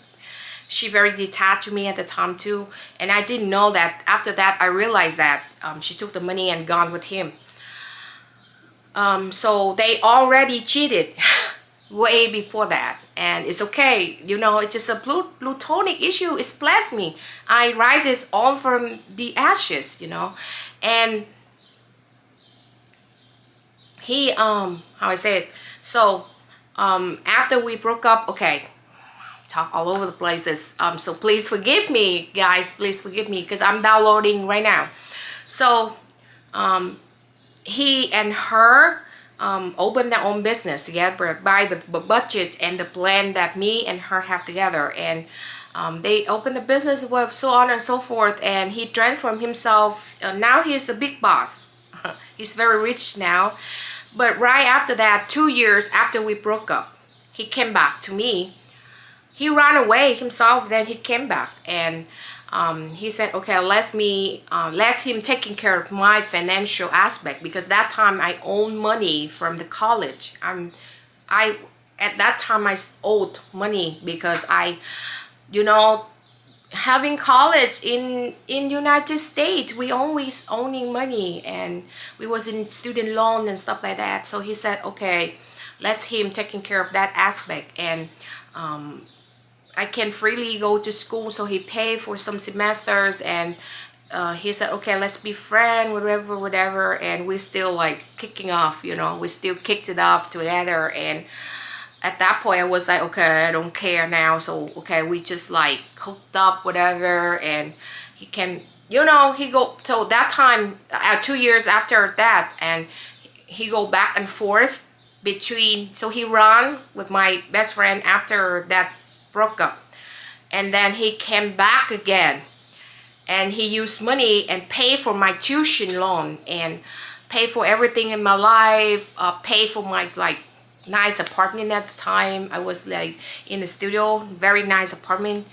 she very detached to me at the time too. And I didn't know that. After that, I realized that she took the money and gone with him. So they already cheated way before that. And it's okay, you know, it's just a plutonic issue. It's blessed me. I rises on from the ashes, you know. And he, how I say it, so after we broke up, okay, talk all over the places, so please forgive me, guys, please forgive me, because I'm downloading right now. So he and her opened their own business together by the budget and the plan that me and her have together. And they opened the business with so on and so forth, and he transformed himself. Now he's the big boss. He's very rich now. But right after that, 2 years after we broke up, he came back to me. He ran away himself, then he came back, and he said, okay, let him taking care of my financial aspect, because that time I owned money from the college. At that time I owed money because I, you know, having college in United States, we always owning money, and we was in student loan and stuff like that. So he said, okay, let him taking care of that aspect, and I can freely go to school. So he paid for some semesters, and he said, okay, let's be friends, whatever. And we still like kicking off, you know, we still kicked it off together. And at that point I was like, okay, I don't care now. So okay, we just like hooked up, whatever. And he can, you know, he go, so that time 2 years after that, and he go back and forth between, so he run with my best friend after that broke up, and then he came back again, and he used money and pay for my tuition loan, and pay for everything in my life, pay for my like nice apartment. At the time I was like in a studio, very nice apartment.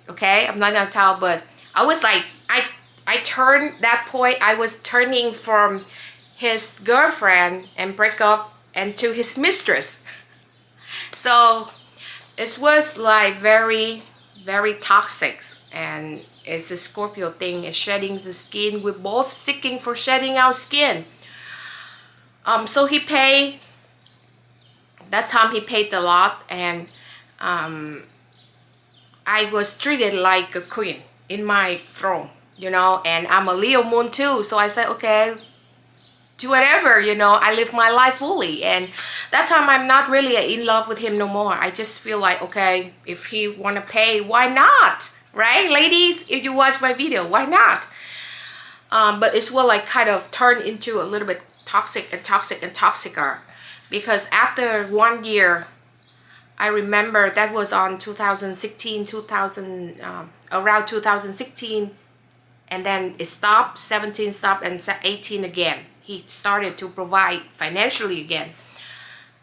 Okay, I'm not gonna tell, but I was like, I turned that point, I was turning from his girlfriend and break up and to his mistress. So it was like very toxic, and it's a Scorpio thing. It's shedding the skin. We're both seeking for shedding our skin. So he paid, that time he paid a lot, and I was treated like a queen in my throne, you know. And I'm a Leo moon too, so I said, okay, do whatever, you know, I live my life fully. And that time I'm not really in love with him no more. I just feel like, okay, if he want to pay, why not, right, ladies? If you watch my video, why not? But it's well like kind of turned into a little bit toxicer, because after 1 year, I remember that was on 2016, around 2016, and then it stopped, 17 stopped, and 18 again. He started to provide financially again.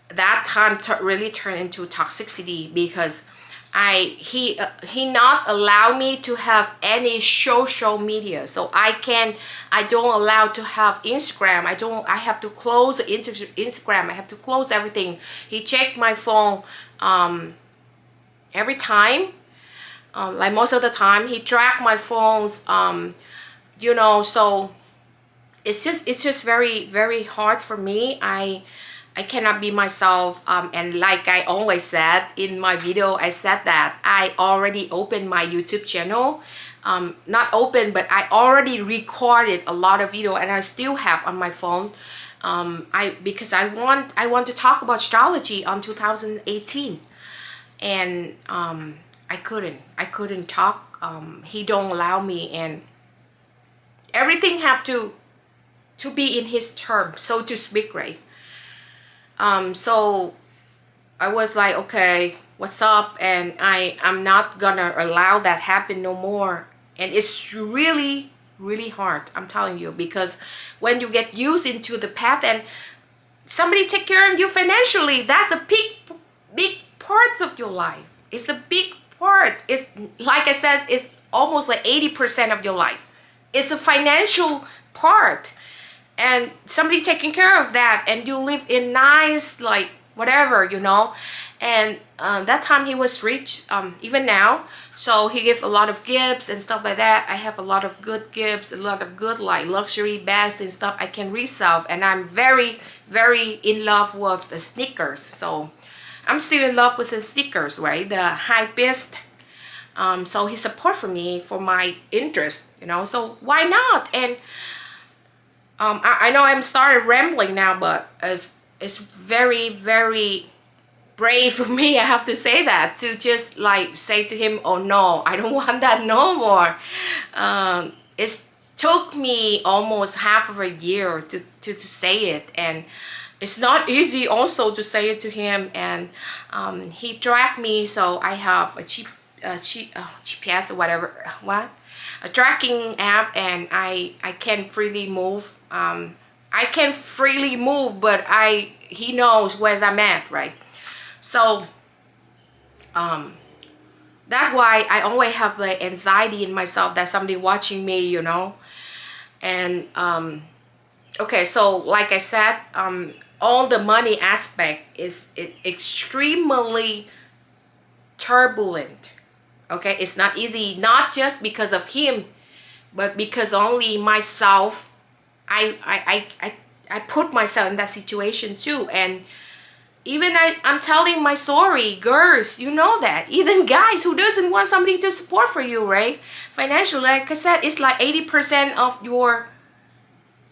That time really turned into toxicity, because he not allow me to have any social media. So I don't allow to have Instagram. I have to close Instagram. I have to close everything. He checked my phone every time, like most of the time he tracked my phones, you know. So it's just very hard for me. I cannot be myself, and like I always said in my video, I said that I already opened my YouTube channel, not open, but I already recorded a lot of video, and I still have on my phone. Because I want to talk about astrology on 2018, and I couldn't talk. He don't allow me, and everything have to be in his term, so to speak, right? So I was like, okay, what's up? And I'm not gonna allow that happen no more. And it's really, really hard, I'm telling you, because when you get used into the path and somebody take care of you financially, that's a big part of your life. It's a big part. It's like I said, it's almost like 80% of your life. It's a financial part, and somebody taking care of that, and you live in nice, like whatever, you know. And that time he was rich, even now, so he gave a lot of gifts and stuff like that. I have a lot of good gifts, a lot of good like luxury bags and stuff I can resell, and I'm very, very in love with the sneakers. So I'm still in love with the sneakers, right? The high beast. So he support for me for my interest, you know, so why not? And I know I'm started rambling now, but it's very, very brave for me, I have to say that, to just like say to him, oh no, I don't want that no more. It took me almost half of a year to say it, and it's not easy also to say it to him. And he tracked me, so I have a GPS or whatever, a tracking app, and I can freely move. I can freely move, but he knows where I'm at, right? So that's why I always have the anxiety in myself that somebody watching me, you know. And okay, so like I said, all the money aspect is extremely turbulent. Okay, it's not easy, not just because of him, but because only myself, I put myself in that situation too. And even I'm telling my story, girls, you know that. Even guys who doesn't want somebody to support for you, right? Financially, like I said, it's like 80% of your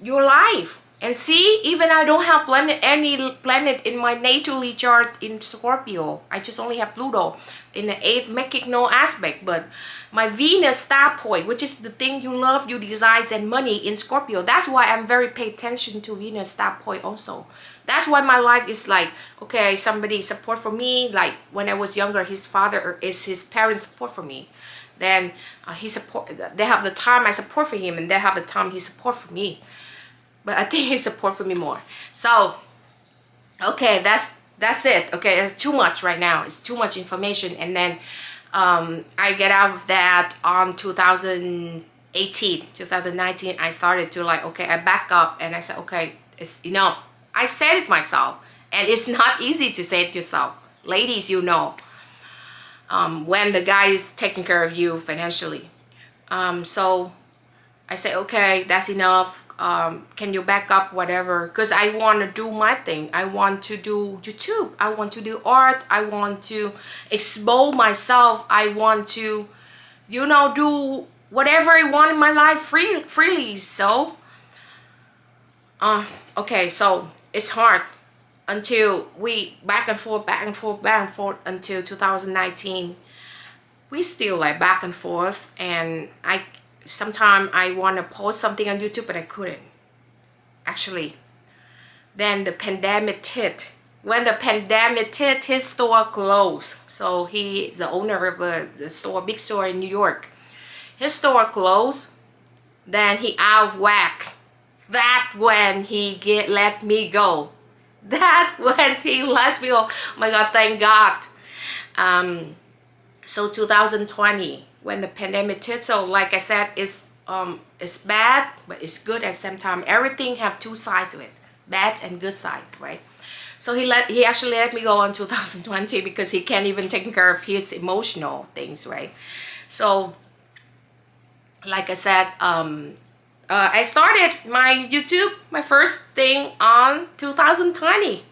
life. And see, even I don't have any planet in my natally chart in Scorpio. I just only have Pluto in the 8th, making no aspect. But my Venus star point, which is the thing you love, you desire, and money in Scorpio. That's why I'm very pay attention to Venus star point also. That's why my life is like, okay, somebody support for me. Like when I was younger, his parents support for me. Then they have the time I support for him, and they have the time he support for me. But I think he support for me more. So, okay, that's it. Okay, it's too much right now. It's too much information. And then I get out of that on 2018, 2019. I started to like, okay, I back up and I said, okay, it's enough. I said it myself, and it's not easy to say it yourself. Ladies, you know, when the guy is taking care of you financially. So I say, okay, that's enough. Can you back up whatever? Because I want to do my thing. I want to do YouTube. I want to do art. I want to expose myself. I want to, you know, do whatever I want in my life freely. So okay, so it's hard until we back and forth until 2019. We still like back and forth, and sometimes I want to post something on YouTube, but I couldn't. Actually, then the pandemic hit. When the pandemic hit, his store closed. So he is the owner of the store, big store in New York. His store closed. Then he out of whack. That when he let me go. That when he let me go. Oh my God, thank God. So 2020. When the pandemic hit, so like I said, it's bad, but it's good at the same time. Everything have two sides to it, bad and good side, right? So he actually let me go on 2020 because he can't even take care of his emotional things, right? So like I said, I started my YouTube, my first thing on 2020.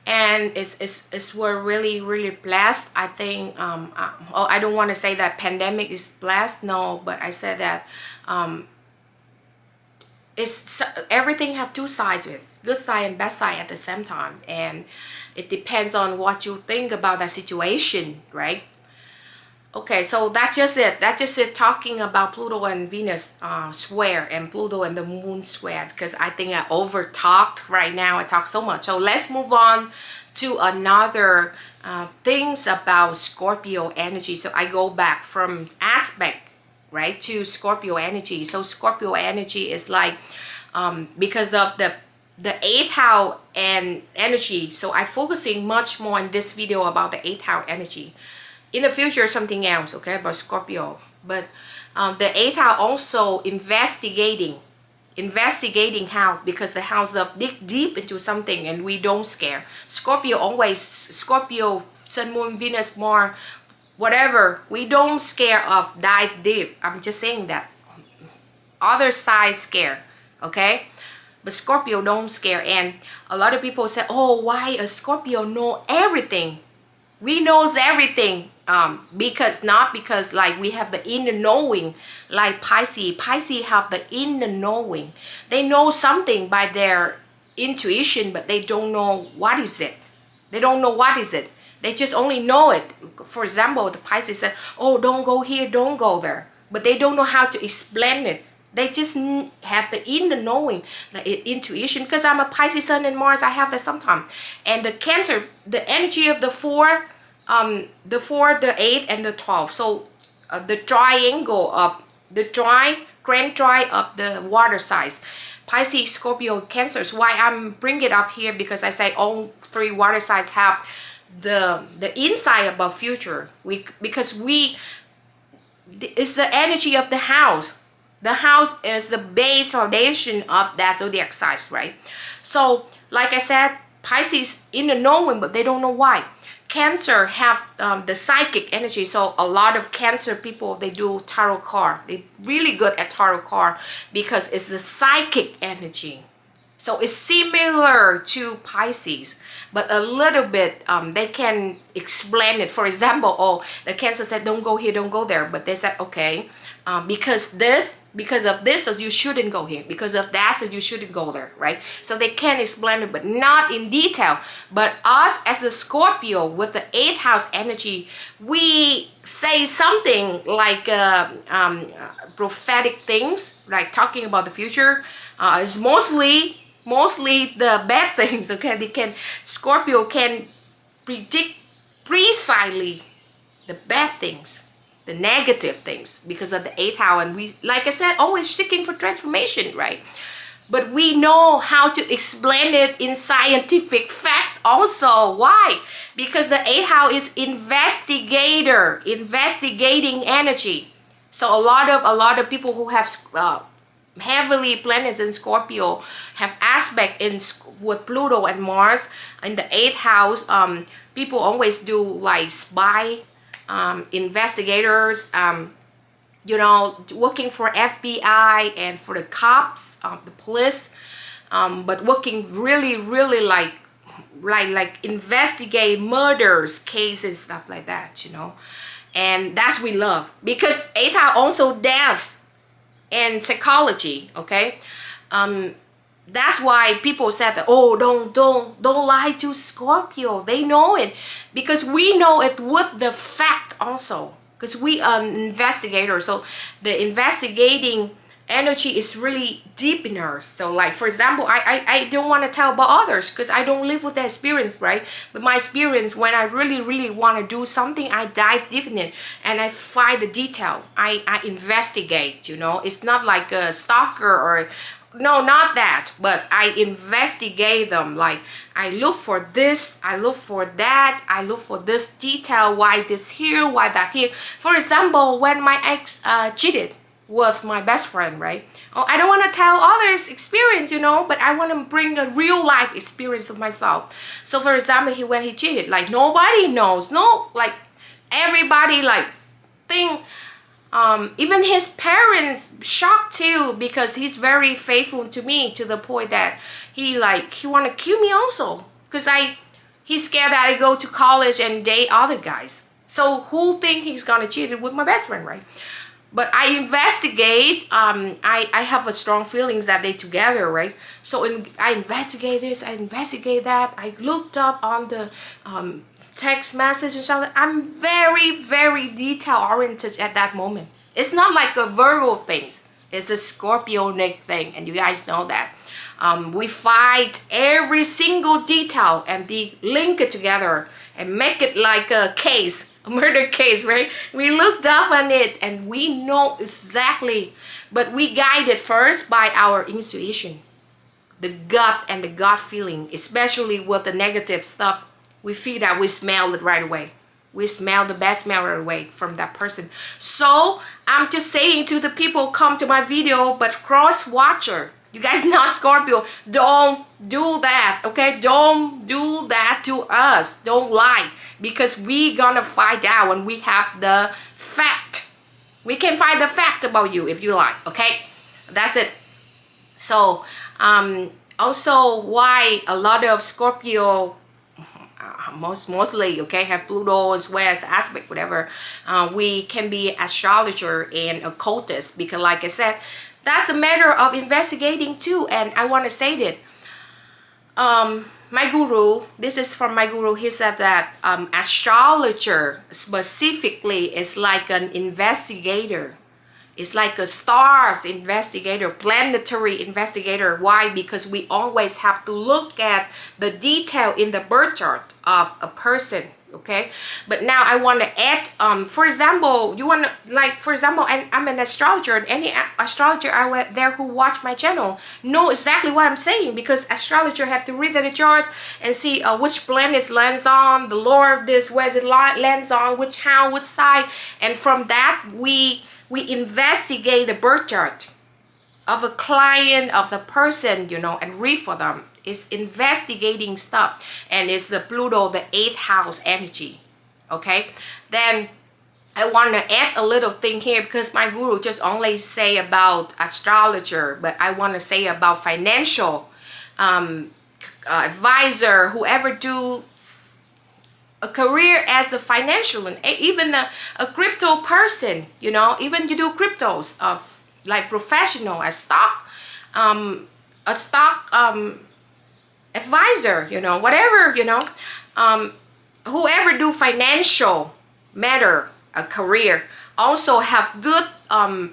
And we're really blessed. I think I don't want to say that pandemic is blessed, no, but I said that it's everything have two sides with good side and bad side at the same time, and it depends on what you think about that situation, right? Okay, so that's just it. That's just it, talking about Pluto and Venus square and Pluto and the moon square, because I think I over talked right now. I talk so much. So let's move on to another things about Scorpio energy. So I go back from aspect, right, to Scorpio energy. So Scorpio energy is like because of the eighth house and energy. So I'm focusing much more in this video about the eighth house energy. In the future, something else, okay, about Scorpio. But the eighth house also investigating house, because the house of dig deep into something and we don't scare. Scorpio always, Scorpio, Sun, Moon, Venus, Mars, whatever, we don't scare of dive deep. I'm just saying that. Other side scare, okay? But Scorpio don't scare. And a lot of people say, oh, why a Scorpio know everything? We knows everything. Because like we have the inner knowing, like Pisces have the inner knowing. They know something by their intuition, but they don't know what is it. They don't know what is it. They just only know it. For example, the Pisces said, oh, don't go here, don't go there, but they don't know how to explain it. They just have the inner knowing, the intuition. Because I'm a Pisces Sun and Mars, I have that sometimes. And the Cancer, the energy of the four, the 4, the 8, and the 12. So the triangle of the grand tri of the water signs, Pisces, Scorpio, Cancer. So why I'm bringing it up here, because I say all 3 water signs have the insight about future. Because it's the energy of the house. The house is the base foundation of that zodiac signs, right? So like I said, Pisces in the knowing, but they don't know why. Cancer have the psychic energy. So a lot of Cancer people, they do tarot card. They're really good at tarot card because it's the psychic energy. So it's similar to Pisces, but a little bit they can explain it. For example, oh, the Cancer said don't go here, don't go there, but they said okay, because of this, so you shouldn't go here. Because of that, so you shouldn't go there, right? So they can explain it, but not in detail. But us as a Scorpio with the 8th house energy, we say something like prophetic things, like talking about the future. It's mostly the bad things, okay? Scorpio can predict precisely the bad things, the negative things, because of the 8th house. And we, like I said, always seeking for transformation, right? But we know how to explain it in scientific fact also. Why? Because the 8th house is investigating energy. So a lot of people who have heavily planets in Scorpio have aspect with Pluto and Mars in the 8th house. People always do like spy, investigators, you know, working for FBI and for the cops, the police, but working really like investigate murders, cases, stuff like that, you know. And that's we love, because 8th house also death and psychology, okay? That's why people said that, oh, don't lie to Scorpio. They know it, because we know it with the fact also, because we are investigators. So the investigating energy is really deep in us. So like, for example, I don't want to tell about others because I don't live with that experience, right? But my experience, when I really want to do something, I dive deep in it and I find the detail. I investigate, you know. It's not like a stalker or, no, not that, but I investigate them. Like, I look for this, I look for that, I look for this detail, why this here, why that here. For example, when my ex cheated with my best friend, right? Oh, I don't want to tell others experience, you know, but I want to bring a real life experience of myself. So for example, when he cheated, like nobody knows, no, like everybody like think, even his parents shocked too, because he's very faithful to me, to the point that he want to kill me also, because he's scared that I go to college and date other guys. So who think he's gonna cheat with my best friend, right? but I investigate. I have a strong feelings that they together, right? So I investigate this, I investigate that. I looked up on the text message and stuff. I'm very, very detail oriented at that moment. It's not like a Virgo things. It's a Scorpio thing, and you guys know that. We fight every single detail and they link it together and make it like a case, a murder case, right? We looked up on it and we know exactly, but we guided first by our intuition, the gut and the gut feeling, especially with the negative stuff. We feel that we smell it right away. We smell the bad smell right away from that person. So I'm just saying to the people come to my video, but cross watcher, you guys not Scorpio, don't do that, okay? Don't do that to us. Don't lie, because we gonna find out when we have the fact. We can find the fact about you if you lie, okay? That's it. So also why a lot of Scorpio mostly, okay, have Pluto as well as aspect, whatever, we can be astrologer and occultist, because like I said, that's a matter of investigating too. And I want to say that my guru, this is from my guru, he said that astrologer specifically is like an investigator. It's like a stars investigator, planetary investigator. Why? Because we always have to look at the detail in the birth chart of a person, okay? But now I want to add, for example, you want to, like, for example, I'm an astrologer, and any astrologer out there who watch my channel know exactly what I'm saying, because astrologer have to read the chart and see which planets lands on, the lore of this, where it lands on, which house, which side, and from that we investigate the birth chart of a client, of the person, you know, and read for them. It's investigating stuff, and it's the Pluto, the 8th house energy, okay? Then I want to add a little thing here, because my guru just only say about astrologer, but I want to say about financial advisor, whoever do a career as a financial, and even a crypto person, you know, even you do cryptos of like professional, a stock advisor, you know, whatever, you know, whoever do financial matter, a career, also have good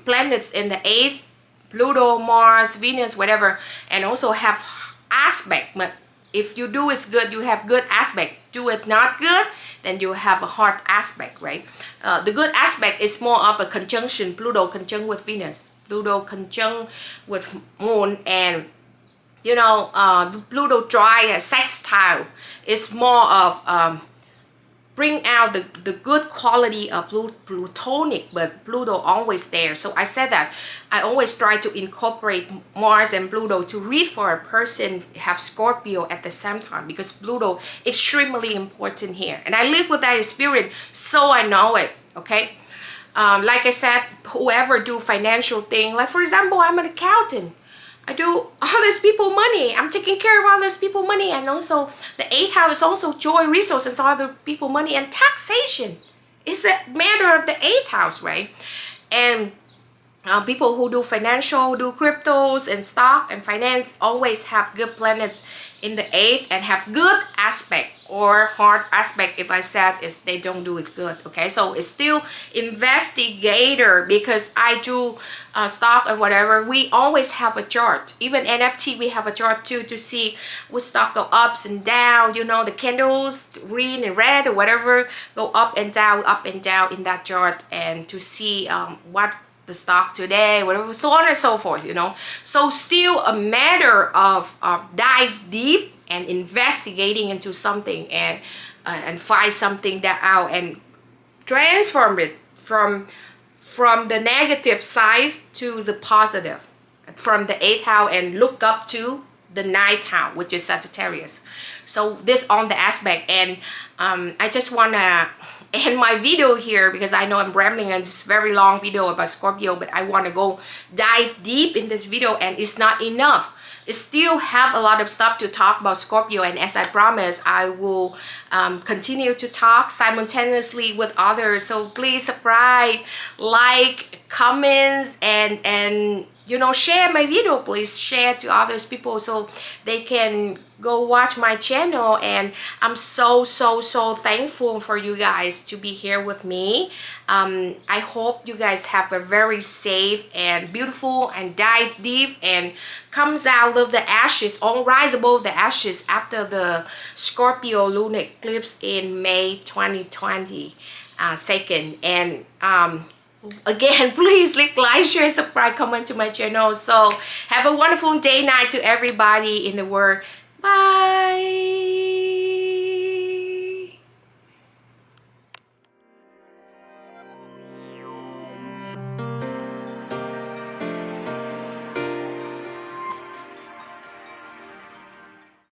planets in the 8th, Pluto, Mars, Venus, whatever, and also have aspect. But if you do it's good, you have good aspect. Do it not good, then you have a hard aspect, right? The good aspect is more of a conjunction, Pluto conjunct with Venus, Pluto conjunct with Moon, and you know, Pluto dry sextile. It's more of bring out the good quality of Plutonic, but Pluto always there. So I said that I always try to incorporate Mars and Pluto to read for a person have Scorpio at the same time, because Pluto extremely important here, and I live with that spirit, so I know it, okay? Like I said, whoever do financial thing, like for example, I'm an accountant. I do all these people money. I'm taking care of all these people money, and also the 8th house is also joy, resources, other people money, and taxation. It's a matter of the 8th house, right? And people who do financial, do cryptos and stock and finance always have good planets in the 8th and have good aspect or hard aspect. If I said is they don't do it good, okay? So it's still investigator, because I do stock and whatever. We always have a chart. Even NFT, we have a chart too, to see which stock go ups and down, you know, the candles green and red or whatever go up and down in that chart, and to see what the stock today, whatever, so on and so forth, you know. So still a matter of dive deep and investigating into something, and find something that out and transform it from the negative side to the positive, from the 8th house, and look up to the 9th house, which is Sagittarius. So this on the aspect, and I just want to end my video here, because I know I'm rambling and it's a very long video about Scorpio, but I want to go dive deep in this video, and it's not enough. still have a lot of stuff to talk about Scorpio, and as I promised, I will continue to talk simultaneously with others. So please subscribe, like, comments, and you know, share my video. Please share to others people so they can go watch my channel. And I'm so thankful for you guys to be here with me. I hope you guys have a very safe and beautiful and dive deep and comes out of the ashes, or rise above the ashes after the Scorpio Lunar Eclipse in May 2020 second. And again, please like, share, subscribe, comment to my channel. So have a wonderful day, night to everybody in the world. Bye.